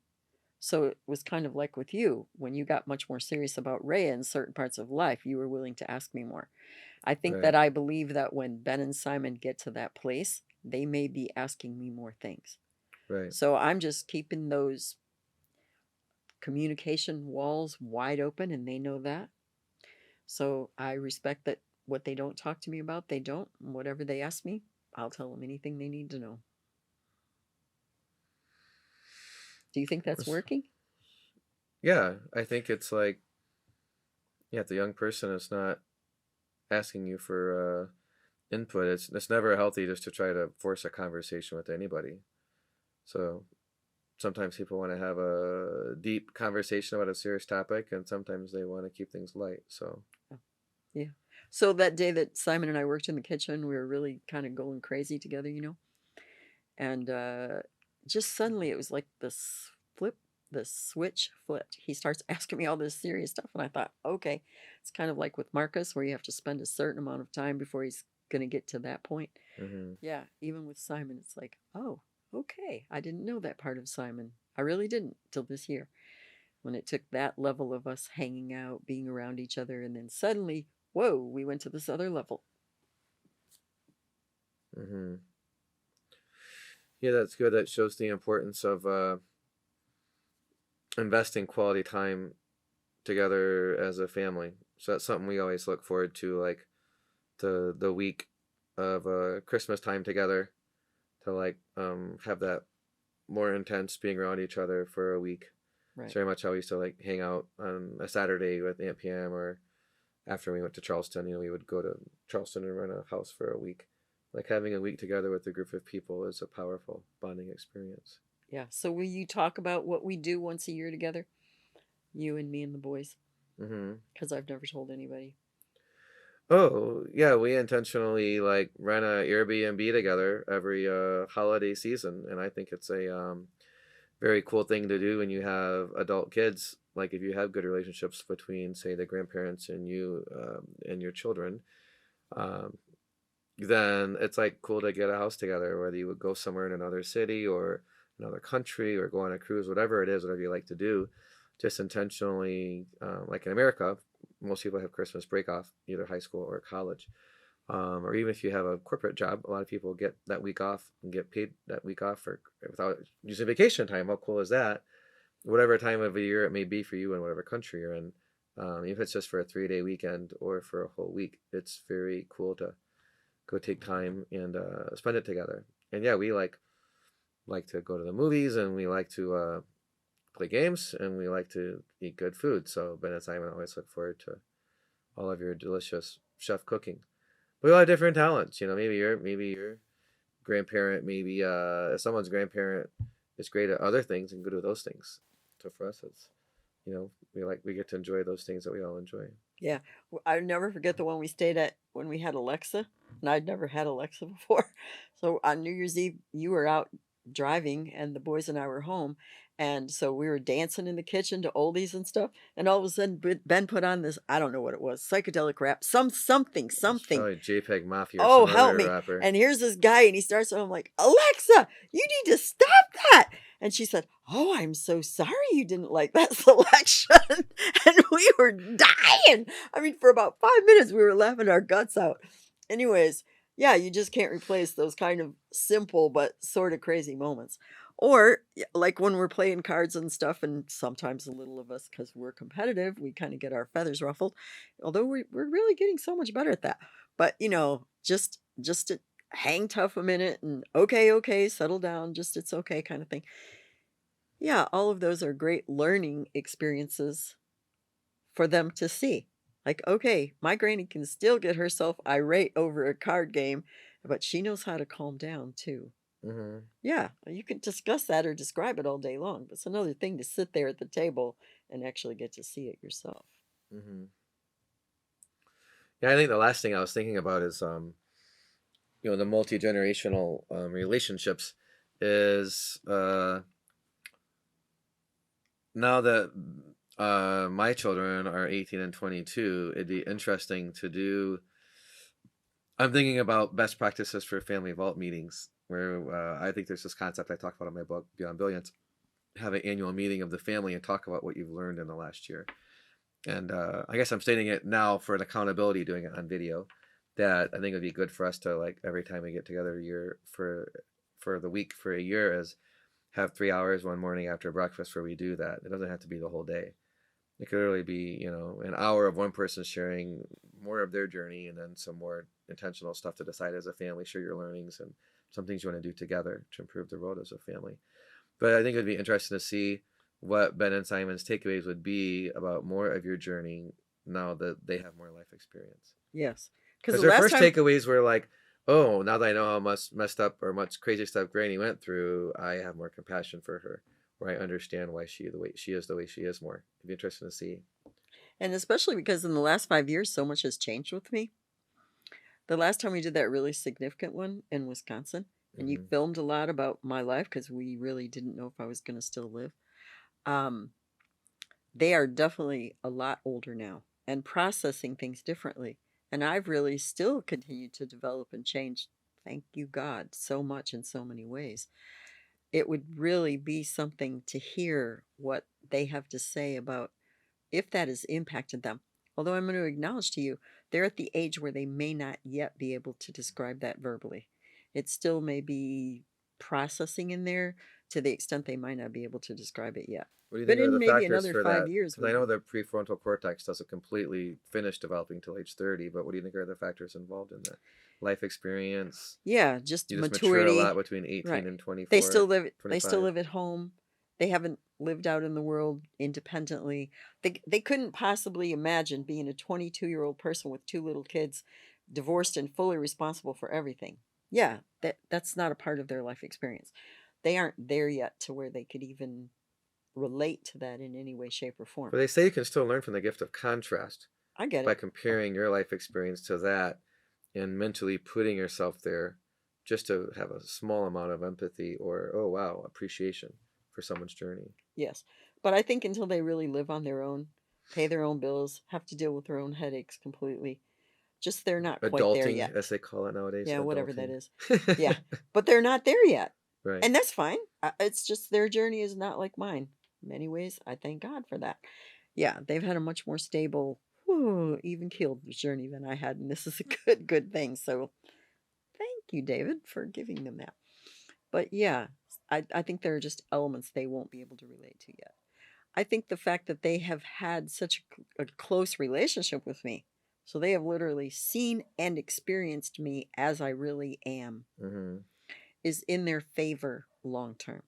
A: So it was kind of like with you, when you got much more serious about Rhea in certain parts of life, you were willing to ask me more. I think that
B: Right.
A: I believe that when Ben and Simon get to that place, they may be asking me more things.
B: Right.
A: So I'm just keeping those communication walls wide open, and they know that. So I respect that what they don't talk to me about, they don't. Whatever they ask me, I'll tell them anything they need to know. Do you think that's
B: It's-
A: working?
B: Yeah, I think it's like, yeah, if the young person is not asking you for input, it's never healthy just to try to force a conversation with anybody. So sometimes people want to have a deep conversation about a serious topic, and sometimes they want to keep things light. So,
A: Oh, yeah. So that day that Simon and I worked in the kitchen, we were really kind of going crazy together, and just suddenly it was like this flip, the switch flipped. He starts asking me all this serious stuff, and I thought, okay, it's kind of like with Marcus, where you have to spend a certain amount of time before he's going to get to that point.
B: mm-hmm,
A: Yeah, even with Simon, it's like, oh, okay, I didn't know that part of Simon. I really didn't till this year when it took that level of us hanging out, being around each other, and then suddenly, whoa, we went to this other level.
B: mm-hmm. Yeah, that's good. That shows the importance of investing quality time together as a family. So that's something we always look forward to, like the week of Christmas time together, to like have that more intense being around each other for a week. It's
A: Right.
B: very much how we used to like hang out on a Saturday with Aunt PM, or after we went to Charleston, we would go to Charleston and rent a house for a week. Like having a week together with a group of people is a powerful bonding experience.
A: Yeah. So will you talk about what we do once a year together? You and me and the boys?
B: Mm-hmm.
A: Because I've never told anybody.
B: Oh, yeah, we intentionally like rent a Airbnb together every holiday season, and I think it's a very cool thing to do when you have adult kids. Like if you have good relationships between, say, the grandparents and you and your children, um, then it's like cool to get a house together, whether you would go somewhere in another city or another country or go on a cruise, whatever it is, whatever you like to do, just intentionally, like in America, most people have Christmas break off, either high school or college. Or even if you have a corporate job, a lot of people get that week off and get paid that week off for without using vacation time. How cool is that? Whatever time of the year it may be for you in whatever country you're in, if it's just for a 3 day weekend or for a whole week, it's very cool to go take time and spend it together. And yeah, we like to go to the movies, and we like to play games, and we like to eat good food. So Ben and Simon always look forward to all of your delicious chef cooking. We all have different talents. Maybe your grandparent, maybe if someone's grandparent is great at other things and good at those things. So for us, it's we get to enjoy those things that we all enjoy.
A: Yeah. I never forget the one we stayed at when we had Alexa, and I'd never had Alexa before. So on New Year's Eve, you were out driving, and the boys and I were home. And so we were dancing in the kitchen to oldies and stuff. And all of a sudden, Ben put on this, I don't know what it was, psychedelic rap,
B: It's
A: something.
B: probably JPEG Mafia or
A: Oh,
B: some
A: help
B: other
A: me.
B: rapper.
A: And here's this guy, and he starts, and I'm like, Alexa, you need to stop that. And she said, oh, I'm so sorry you didn't like that selection. And we were dying. I mean, for about 5 minutes, we were laughing our guts out. Anyways, yeah, you just can't replace those kind of simple but sort of crazy moments. Or like when we're playing cards and stuff, and sometimes a little of us, because we're competitive, we kind of get our feathers ruffled. Although we're really getting so much better at that. But, just to hang tough a minute and okay, okay, settle down, just it's okay kind of thing. Yeah, all of those are great learning experiences for them to see. Like, okay, my granny can still get herself irate over a card game, but she knows how to calm down too.
B: Hmm.
A: Yeah, you can discuss that or describe it all day long, but it's another thing to sit there at the table and actually get to see it yourself.
B: Hmm. Yeah, I think the last thing I was thinking about is the multi-generational relationships is now that my children are 18 and 22, it'd be interesting to do. I'm thinking about best practices for family vault meetings, where I think there's this concept I talk about in my book, Beyond Billions. Have an annual meeting of the family and talk about what you've learned in the last year. And I guess I'm stating it now for an accountability, doing it on video. That I think would be good for us to, like, every time we get together a year for the week for a year, is have 3 hours one morning after breakfast where we do that. It doesn't have to be the whole day. It could really be, an hour of one person sharing more of their journey, and then some more intentional stuff to decide as a family, share your learnings and some things you want to do together to improve the road as a family. But I think it'd be interesting to see what Ben and Simon's takeaways would be about more of your journey now that they have more life experience.
A: Yes. Because
B: Because
A: the
B: their
A: last
B: first
A: time,
B: takeaways were like, oh, now that I know how much messed up or much crazy stuff Granny went through, I have more compassion for her, or I understand why the way she is more. It'd be interesting to see.
A: and especially because in the last 5 years, so much has changed with me. The last time we did that really significant one in Wisconsin, and you
B: Hmm.
A: filmed a lot about my life because we really didn't know if I was going to still live. Um, they are definitely a lot older now and processing things differently. And I've really still continued to develop and change, thank you God, so much in so many ways. It would really be something to hear what they have to say about if that has impacted them. Although I'm going to acknowledge to you, they're at the age where they may not yet be able to describe that verbally. It still may be processing in there to the extent they might not be able to describe it yet.
B: What do you
A: But
B: think are
A: in
B: the
A: maybe
B: factors
A: another
B: for
A: five
B: that?
A: years
B: Because I
A: would
B: know
A: be.
B: the prefrontal cortex doesn't completely finish developing till age 30, but what do you think are the factors involved in that? Life experience.
A: Yeah, just
B: You just mature a lot
A: maturity.
B: between 18
A: Right.
B: and
A: They still
B: 24,
A: live they still
B: 25.
A: live at home. They haven't lived out in the world independently. They couldn't possibly imagine being a 22-year-old person with two little kids, divorced and fully responsible for everything. Yeah, that's not a part of their life experience. They aren't there yet to where they could even relate to that in any way, shape, or form.
B: But they say you can still learn from the gift of contrast
A: I get
B: by
A: it.
B: comparing your life experience to that and mentally putting yourself there just to have a small amount of empathy or, oh, wow, appreciation for someone's journey.
A: Yes. But I think until they really live on their own, pay their own bills, have to deal with their own headaches completely, just they're not quite there
B: Adulting, as
A: yet.
B: they call it nowadays,
A: Yeah, whatever that
B: adulting.
A: is. Yeah, but they're not there yet.
B: Right.
A: And that's fine. It's just their journey is not like mine. In many ways, I thank God for that. Yeah, they've had a much more stable, even keeled journey than I had. And this is a good thing. So thank you, David, for giving them that. But yeah, I think there are just elements they won't be able to relate to yet. I think the fact that they have had such a close relationship with me, so they have literally seen and experienced me as I really am,
B: Hmm.
A: is in their favor long term.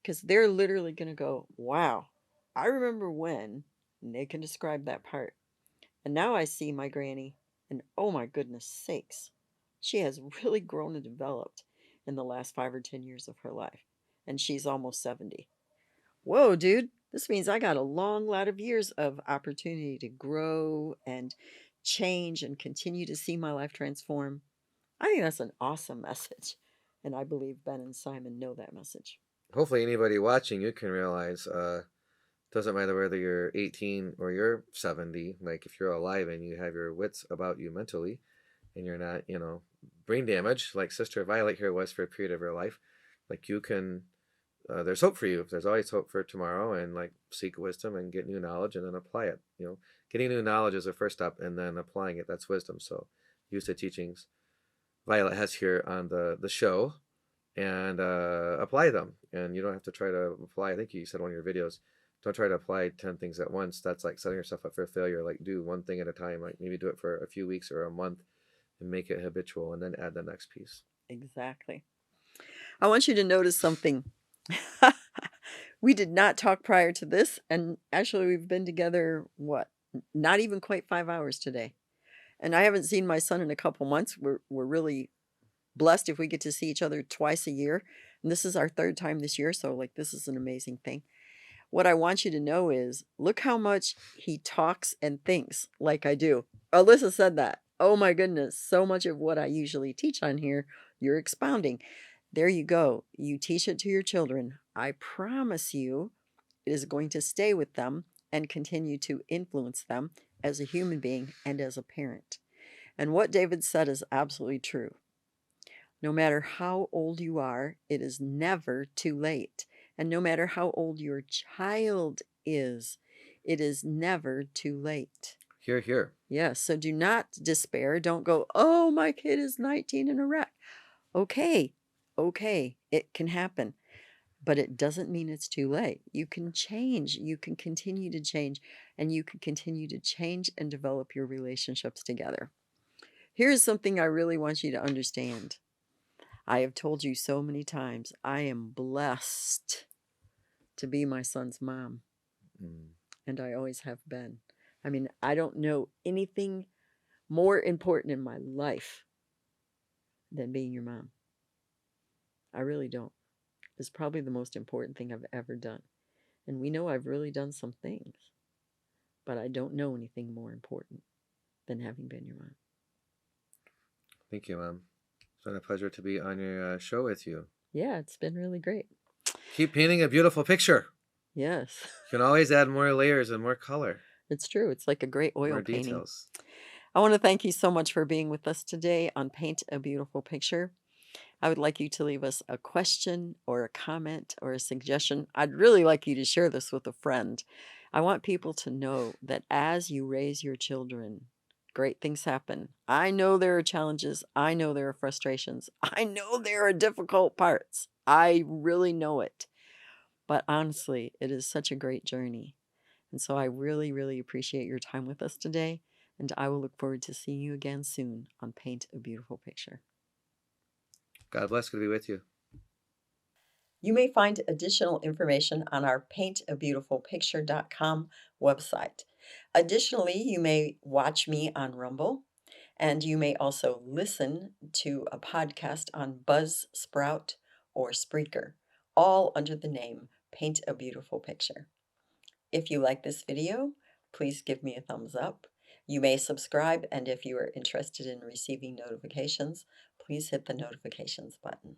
A: Because they're literally going to go, wow, I remember when, and they can describe that part. And now I see my granny, and oh my goodness sakes, she has really grown and developed in the last 5 or 10 years of her life. And she's almost 70. Whoa, dude, this means I got a long lot of years of opportunity to grow and change and continue to see my life transform. I think that's an awesome message. And I believe Ben and Simon know that message.
B: Hopefully, anybody watching, you can realize doesn't matter whether you're 18 or you're 70. Like, if you're alive and you have your wits about you mentally, and you're not, brain damaged, like Sister Violet here was for a period of her life, like, you can, there's hope for you. There's always hope for tomorrow, and, like, seek wisdom and get new knowledge and then apply it. Getting new knowledge is the first step, and then applying it, that's wisdom. So use the teachings Violet has here on the show and apply them. And you don't have to try to apply. I think you said in one of your videos, don't try to apply 10 things at once. That's like setting yourself up for failure. Like, do one thing at a time. Like, maybe do it for a few weeks or a month and make it habitual, and then add the next piece.
A: Exactly. I want you to notice something. We did not talk prior to this, and actually we've been together, what, not even quite 5 hours today. And I haven't seen my son in a couple months. We're really blessed if we get to see each other twice a year, and this is our 3rd time this year, so, like, this is an amazing thing. What I want you to know is, look how much he talks and thinks like I do. Alyssa said that. Oh my goodness, so much of what I usually teach on here, you're expounding. There you go. You teach it to your children. I promise you, it is going to stay with them and continue to influence them as a human being and as a parent. And what David said is absolutely true. No matter how old you are, it is never too late. And no matter how old your child is, it is never too late.
B: Here, here.
A: Yes, so do not despair. Don't go, oh, my kid is 19 in a wreck. Okay, okay, it can happen, but it doesn't mean it's too late. You can change, you can continue to change, and you can continue to change and develop your relationships together. Here's something I really want you to understand. I have told you so many times, I am blessed to be my son's mom,
B: Mm.
A: and I always have been. I mean, I don't know anything more important in my life than being your mom. I really don't. It's probably the most important thing I've ever done. And we know I've really done some things, but I don't know anything more important than having been your mom.
B: Thank you, Mom. It's been a pleasure to be on your show with you.
A: Yeah, it's been really great.
B: Keep painting a beautiful picture.
A: Yes,
B: You can always add more layers and more color,
A: it's true. It's like a great oil
B: more
A: painting.
B: details.
A: I want to thank you so much for being with us today on Paint a Beautiful Picture. I would like you to leave us a question or a comment or a suggestion. I'd really like you to share this with a friend. I want people to know that as you raise your children, great things happen. I know there are challenges. I know there are frustrations. I know there are difficult parts. I really know it. But honestly, it is such a great journey. And so I really, really appreciate your time with us today. And I will look forward to seeing you again soon on Paint a Beautiful Picture.
B: God bless. Good to be with you.
A: You may find additional information on our paintabeautifulpicture.com website. Additionally, you may watch me on Rumble, and you may also listen to a podcast on Buzzsprout or Spreaker, all under the name Paint a Beautiful Picture. If you like this video, please give me a thumbs up. You may subscribe, and if you are interested in receiving notifications, please hit the notifications button.